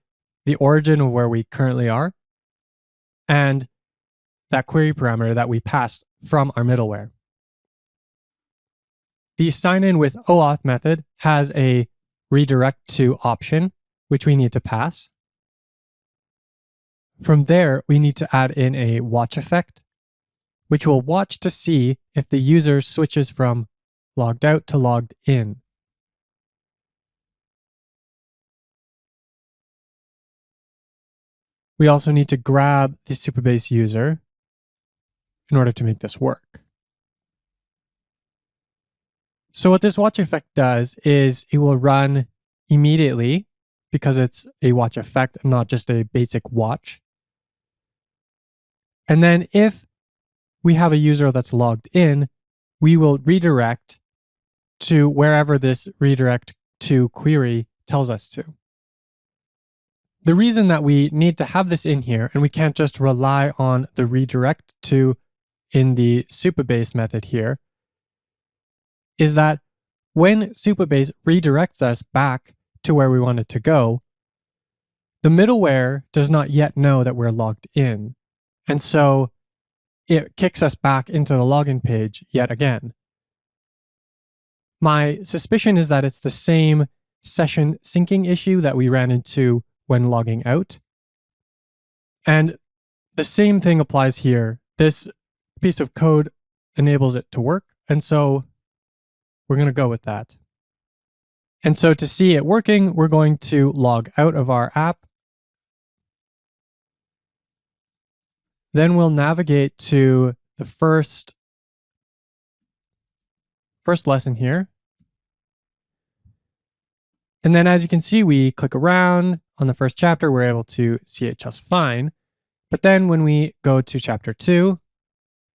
the origin of where we currently are and that query parameter that we passed from our middleware. The sign in with OAuth method has a redirect to option, which we need to pass. From there, we need to add in a watch effect, which will watch to see if the user switches from logged out to logged in. We also need to grab the Supabase user in order to make this work. So what this watch effect does is it will run immediately because it's a watch effect and not just a basic watch. And then if we have a user that's logged in, we will redirect to wherever this redirect to query tells us to. The reason that we need to have this in here and we can't just rely on the redirect to in the Supabase method here is that when Supabase redirects us back to where we want it to go, the middleware does not yet know that we're logged in. And so it kicks us back into the login page yet again. My suspicion is that it's the same session syncing issue that we ran into when logging out. And the same thing applies here. This piece of code enables it to work. And so we're going to go with that. And so to see it working, we're going to log out of our app. Then we'll navigate to the first lesson here. And then as you can see, we click around on the first chapter, we're able to see it just fine. But then when we go to chapter 2,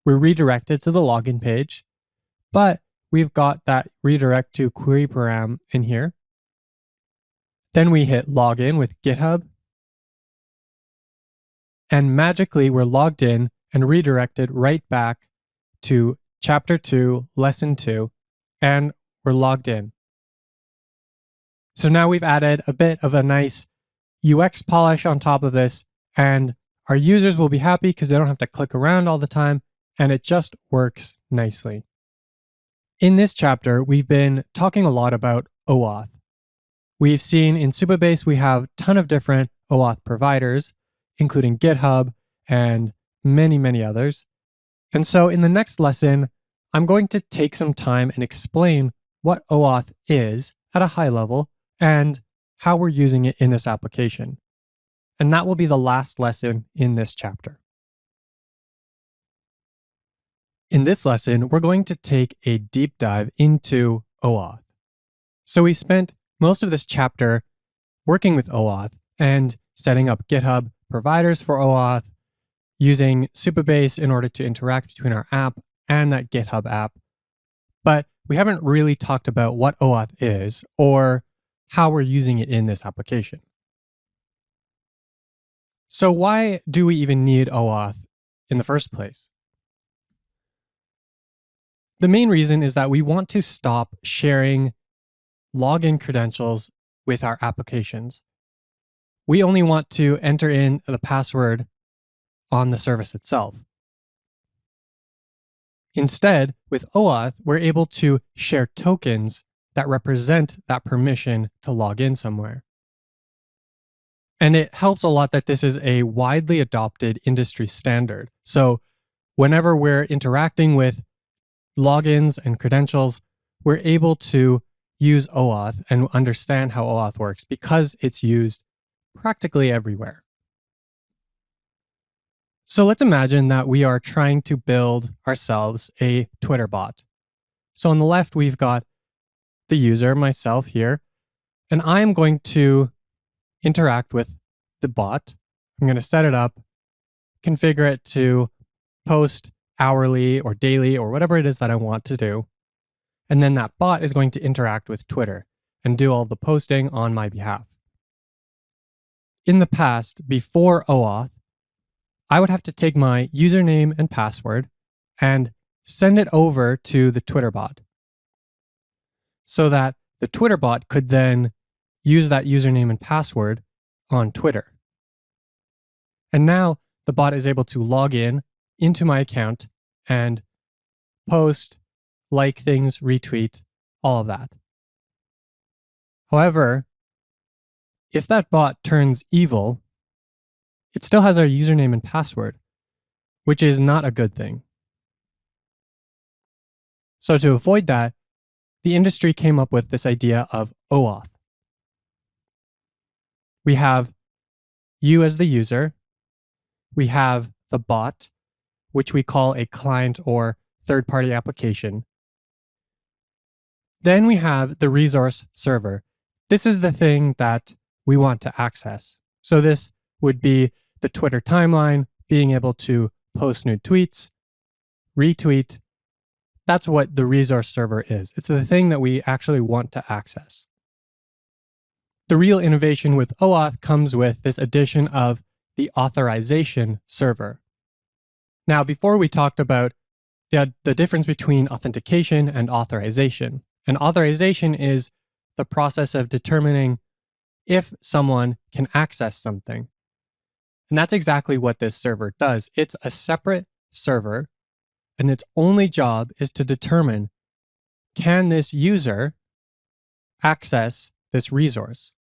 we're redirected to the login page, but we've got that redirect to query param in here. Then we hit login with GitHub. And magically, we're logged in and redirected right back to chapter 2, lesson 2, and we're logged in. So now we've added a bit of a nice UX polish on top of this, and our users will be happy because they don't have to click around all the time, and it just works nicely. In this chapter, we've been talking a lot about OAuth. We've seen in Supabase, we have a ton of different OAuth providers, including GitHub and many, many others. And so in the next lesson, I'm going to take some time and explain what OAuth is at a high level and how we're using it in this application. And that will be the last lesson in this chapter. In this lesson, we're going to take a deep dive into OAuth. So we spent most of this chapter working with OAuth and setting up GitHub providers for OAuth, using Supabase in order to interact between our app and that GitHub app. But we haven't really talked about what OAuth is or how we're using it in this application. So why do we even need OAuth in the first place? The main reason is that we want to stop sharing login credentials with our applications. We only want to enter in the password on the service itself. Instead, with OAuth, we're able to share tokens that represent that permission to log in somewhere. And it helps a lot that this is a widely adopted industry standard. So whenever we're interacting with logins and credentials, we're able to use OAuth and understand how OAuth works because it's used practically everywhere. So let's imagine that we are trying to build ourselves a Twitter bot. So on the left, we've got the user, myself here, and I'm going to interact with the bot. I'm going to set it up, configure it to post hourly or daily or whatever it is that I want to do. And then that bot is going to interact with Twitter and do all the posting on my behalf. In the past, before OAuth, I would have to take my username and password and send it over to the Twitter bot so that the Twitter bot could then use that username and password on Twitter. And now the bot is able to log in into my account and post, like things, retweet, all of that. However, if that bot turns evil, it still has our username and password, which is not a good thing. So to avoid that, the industry came up with this idea of OAuth. We have you as the user. We have the bot, which we call a client or third-party application. Then we have the resource server. This is the thing that we want to access. So this would be the Twitter timeline, being able to post new tweets, retweet. That's what the resource server is. It's the thing that we actually want to access. The real innovation with OAuth comes with this addition of the authorization server. Now, before we talked about the difference between authentication and authorization. And authorization is the process of determining if someone can access something. And that's exactly what this server does. It's a separate server, and its only job is to determine, can this user access this resource?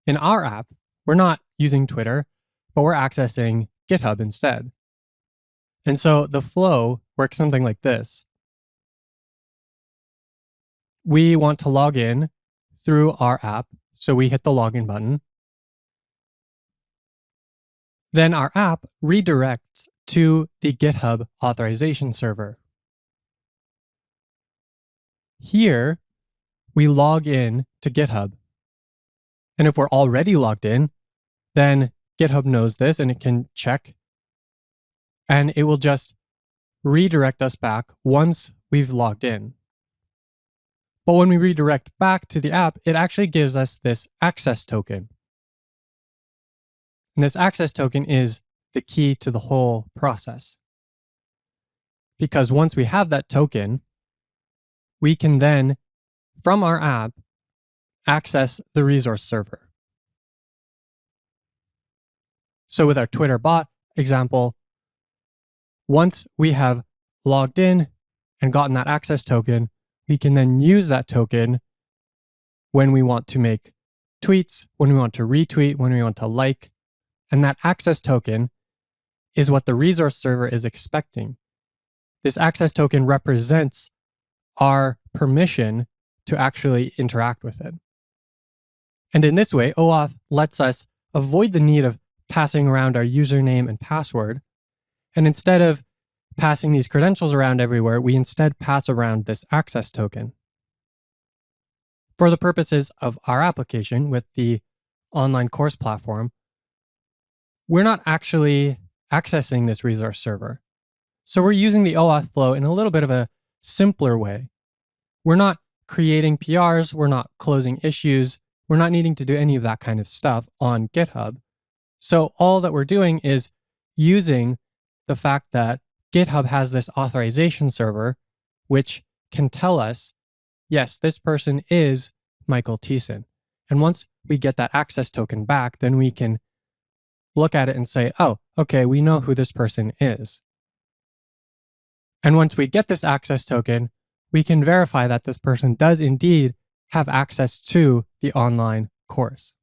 In our app, we're not using Twitter, but we're accessing GitHub instead. And so the flow works something like this. We want to log in through our app, so we hit the login button. Then our app redirects to the GitHub authorization server. Here, we log in to GitHub. And if we're already logged in, then GitHub knows this and it can check, and it will just redirect us back once we've logged in. But when we redirect back to the app, it actually gives us this access token. And this access token is the key to the whole process. Because once we have that token, we can then, from our app, access the resource server. So with our Twitter bot example, once we have logged in and gotten that access token, we can then use that token when we want to make tweets, when we want to retweet, when we want to like. And that access token is what the resource server is expecting. This access token represents our permission to actually interact with it. And in this way, OAuth lets us avoid the need of passing around our username and password. And instead of passing these credentials around everywhere, we instead pass around this access token. For the purposes of our application with the online course platform, we're not actually accessing this resource server. So we're using the OAuth flow in a little bit of a simpler way. We're not creating PRs, we're not closing issues, we're not needing to do any of that kind of stuff on GitHub. So all that we're doing is using the fact that GitHub has this authorization server, which can tell us, yes, this person is Michael Thiessen. And once we get that access token back, then we can look at it and say, oh, okay, we know who this person is. And once we get this access token, we can verify that this person does indeed have access to the online course.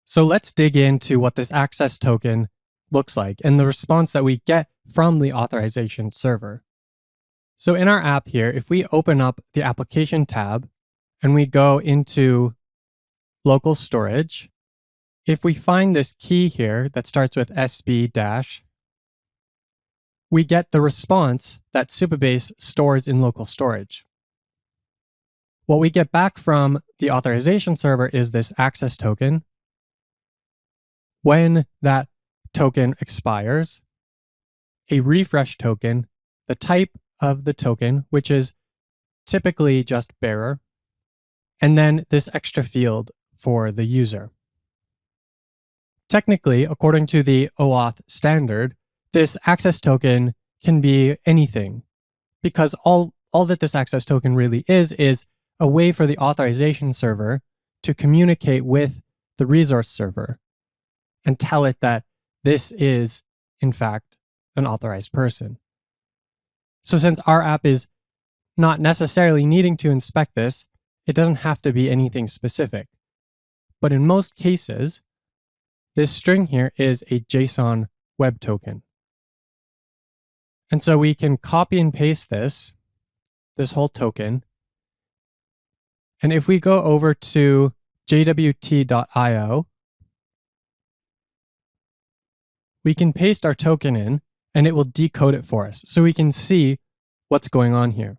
So let's dig into what this access token looks like and the response that we get from the authorization server. So in our app here, if we open up the application tab and we go into local storage, if we find this key here that starts with SB-, we get the response that Supabase stores in local storage. What we get back from the authorization server is this access token. When that token expires, a refresh token, the type of the token, which is typically just bearer, and then this extra field for the user. Technically, according to the OAuth standard, this access token can be anything, because all that this access token really is a way for the authorization server to communicate with the resource server and tell it that this is, in fact, an authorized person. So since our app is not necessarily needing to inspect this, it doesn't have to be anything specific. But in most cases, this string here is a JSON web token. And so we can copy and paste this whole token. And if we go over to jwt.io, we can paste our token in and it will decode it for us so we can see what's going on here.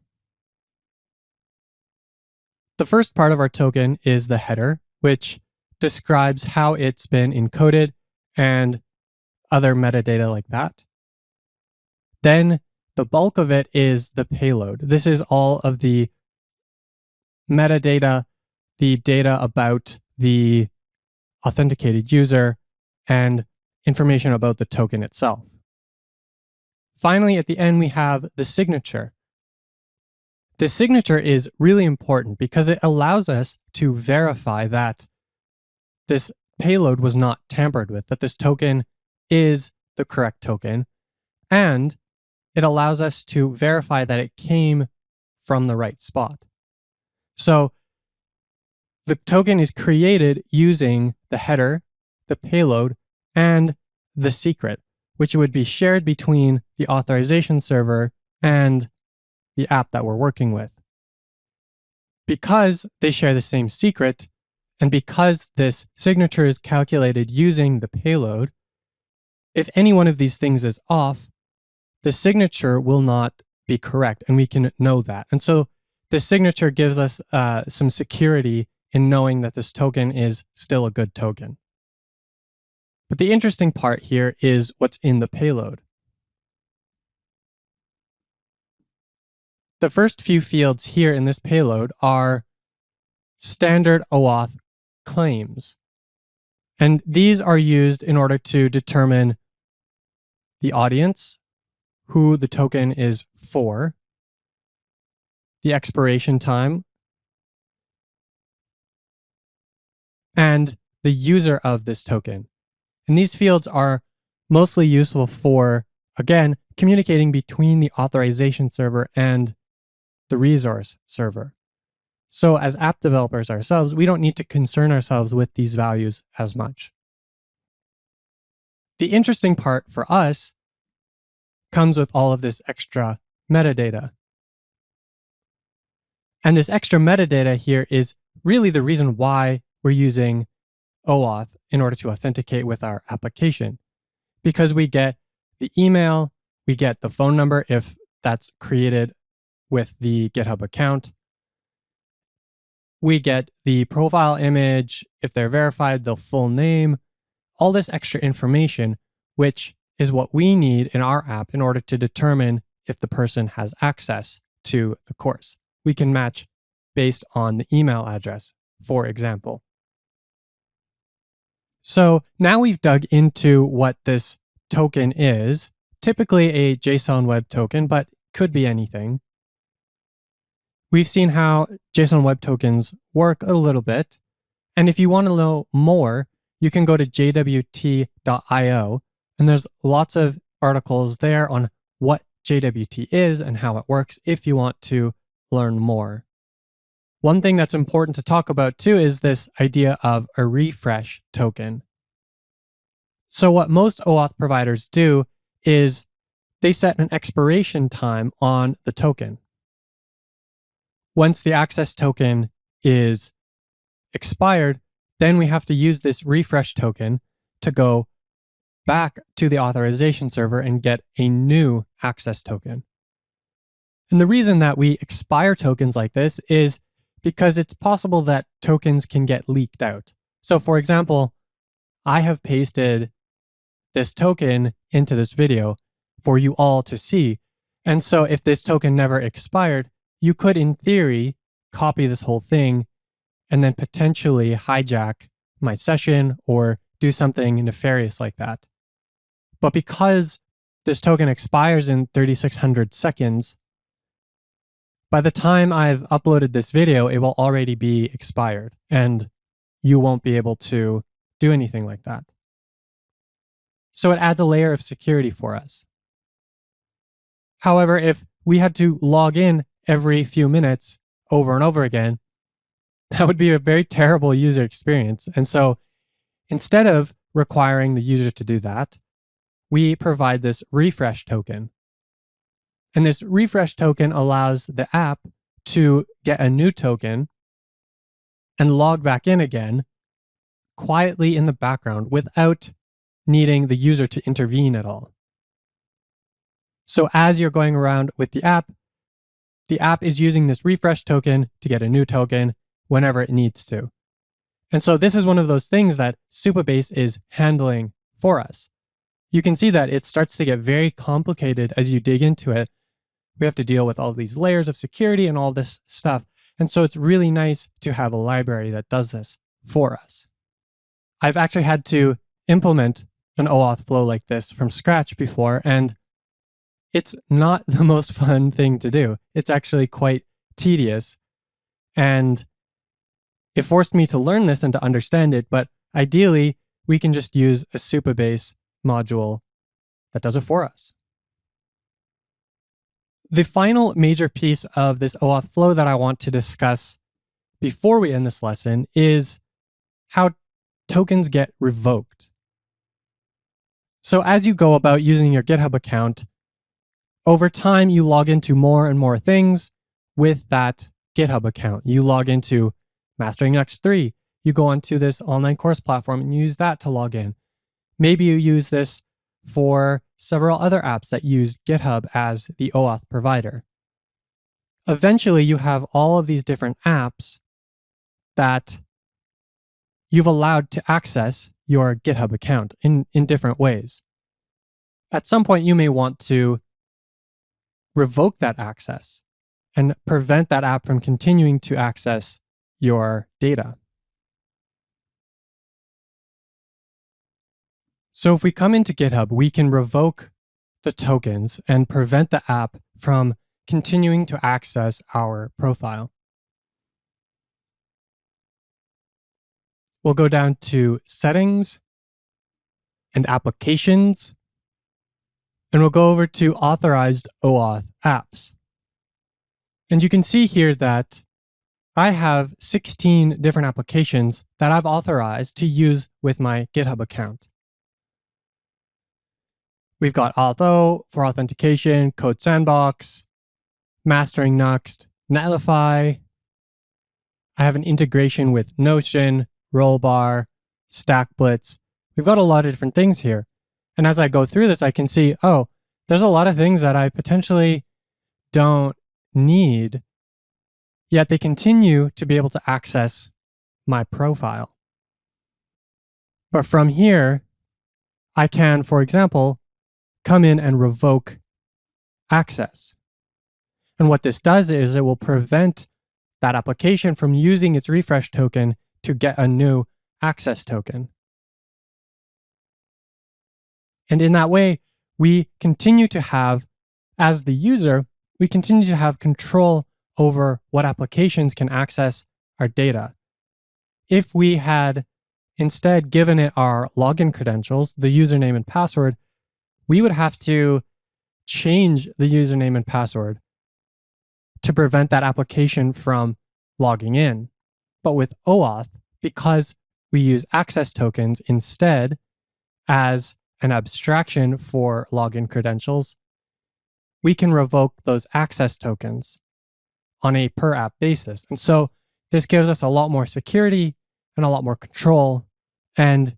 The first part of our token is the header, which describes how it's been encoded and other metadata like that. Then the bulk of it is the payload. This is all of the metadata, the data about the authenticated user, and information about the token itself. Finally, at the end, we have the signature. The signature is really important because it allows us to verify that this payload was not tampered with, that this token is the correct token, and it allows us to verify that it came from the right spot. So the token is created using the header, the payload, and the secret, which would be shared between the authorization server and the app that we're working with. Because they share the same secret, and because this signature is calculated using the payload, if any one of these things is off, the signature will not be correct, and we can know that. And so the signature gives us some security in knowing that this token is still a good token. But the interesting part here is what's in the payload. The first few fields here in this payload are standard OAuth claims. And these are used in order to determine the audience, who the token is for, the expiration time, and the user of this token. And these fields are mostly useful for, again, communicating between the authorization server and the resource server. So as app developers ourselves, we don't need to concern ourselves with these values as much. The interesting part for us comes with all of this extra metadata. And this extra metadata here is really the reason why we're using OAuth in order to authenticate with our application. Because we get the email, we get the phone number if that's created with the GitHub account. We get the profile image, if they're verified, the full name, all this extra information, which is what we need in our app in order to determine if the person has access to the course. We can match based on the email address, for example. So now we've dug into what this token is, typically a JSON Web Token, but could be anything. We've seen how JSON Web Tokens work a little bit. And if you want to know more, you can go to jwt.io, and there's lots of articles there on what JWT is and how it works if you want to learn more. One thing that's important to talk about too is this idea of a refresh token. So what most OAuth providers do is they set an expiration time on the token. Once the access token is expired, then we have to use this refresh token to go back to the authorization server and get a new access token. And the reason that we expire tokens like this is because it's possible that tokens can get leaked out. So for example, I have pasted this token into this video for you all to see. And so if this token never expired, you could, in theory, copy this whole thing and then potentially hijack my session or do something nefarious like that. But because this token expires in 3,600 seconds, by the time I've uploaded this video, it will already be expired and you won't be able to do anything like that. So it adds a layer of security for us. However, if we had to log in every few minutes over and over again, that would be a very terrible user experience. And so instead of requiring the user to do that, we provide this refresh token. And this refresh token allows the app to get a new token and log back in again quietly in the background without needing the user to intervene at all. So as you're going around with the app is using this refresh token to get a new token whenever it needs to. And so this is one of those things that Supabase is handling for us. You can see that it starts to get very complicated as you dig into it. We have to deal with all these layers of security and all this stuff. And so it's really nice to have a library that does this for us. I've actually had to implement an OAuth flow like this from scratch before, and it's not the most fun thing to do. It's actually quite tedious, and it forced me to learn this and to understand it, but ideally, we can just use a Supabase module that does it for us. The final major piece of this OAuth flow that I want to discuss before we end this lesson is how tokens get revoked. So as you go about using your GitHub account, over time you log into more and more things with that GitHub account. You log into Mastering Next 3. You go onto this online course platform and use that to log in. Maybe you use this for several other apps that use GitHub as the OAuth provider. Eventually, you have all of these different apps that you've allowed to access your GitHub account in different ways. At some point, you may want to revoke that access and prevent that app from continuing to access your data. So if we come into GitHub, we can revoke the tokens and prevent the app from continuing to access our profile. We'll go down to Settings and Applications, and we'll go over to Authorized OAuth Apps. And you can see here that I have 16 different applications that I've authorized to use with my GitHub account. We've got Auth0 for authentication, Code Sandbox, Mastering Next, Netlify. I have an integration with Notion, Rollbar, StackBlitz. We've got a lot of different things here. And as I go through this, I can see, oh, there's a lot of things that I potentially don't need, yet they continue to be able to access my profile. But from here, I can, for example, come in and revoke access. And what this does is it will prevent that application from using its refresh token to get a new access token. And in that way, we continue to have, as the user, we continue to have control over what applications can access our data. If we had instead given it our login credentials, the username and password, we would have to change the username and password to prevent that application from logging in. But with OAuth, because we use access tokens instead as an abstraction for login credentials, we can revoke those access tokens on a per app basis. And so this gives us a lot more security and a lot more control, and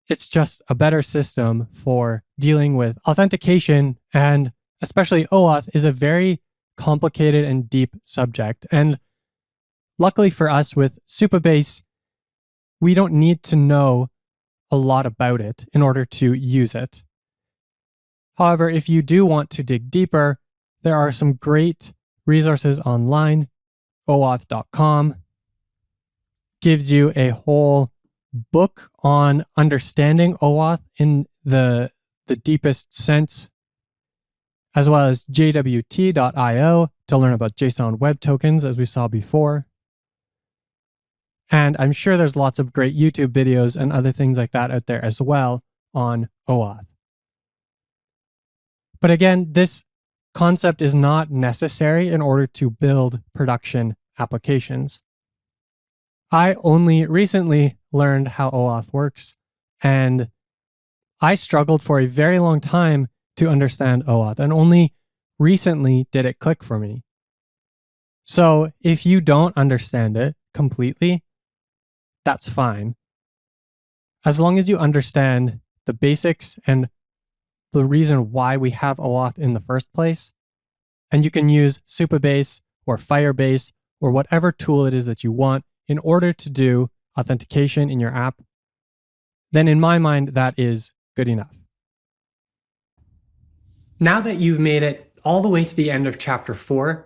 it's just a better system for dealing with authentication, and especially OAuth is a very complicated and deep subject. And luckily for us with Supabase, we don't need to know a lot about it in order to use it. However, if you do want to dig deeper, there are some great resources online. OAuth.com gives you a whole book on understanding OAuth in the deepest sense, as well as jwt.io to learn about JSON Web Tokens, as we saw before. And I'm sure there's lots of great YouTube videos and other things like that out there as well on OAuth. But again, this concept is not necessary in order to build production applications. I only recently learned how OAuth works, and I struggled for a very long time to understand OAuth, and only recently did it click for me. So if you don't understand it completely, that's fine. As long as you understand the basics and the reason why we have OAuth in the first place, and you can use Supabase or Firebase or whatever tool it is that you want in order to do authentication in your app, then in my mind, that is good enough. Now that you've made it all the way to the end of chapter 4,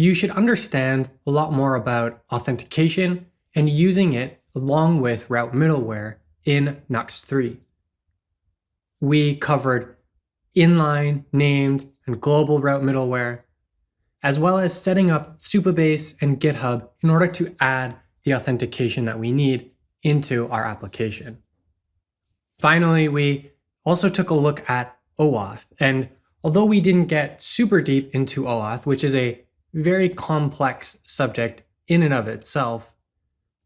you should understand a lot more about authentication and using it along with route middleware in Knux 3. We covered inline, named, and global route middleware, as well as setting up Supabase and GitHub in order to add the authentication that we need into our application. Finally, we also took a look at OAuth, and although we didn't get super deep into OAuth, which is a very complex subject in and of itself,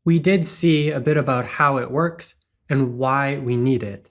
we did see a bit about how it works and why we need it.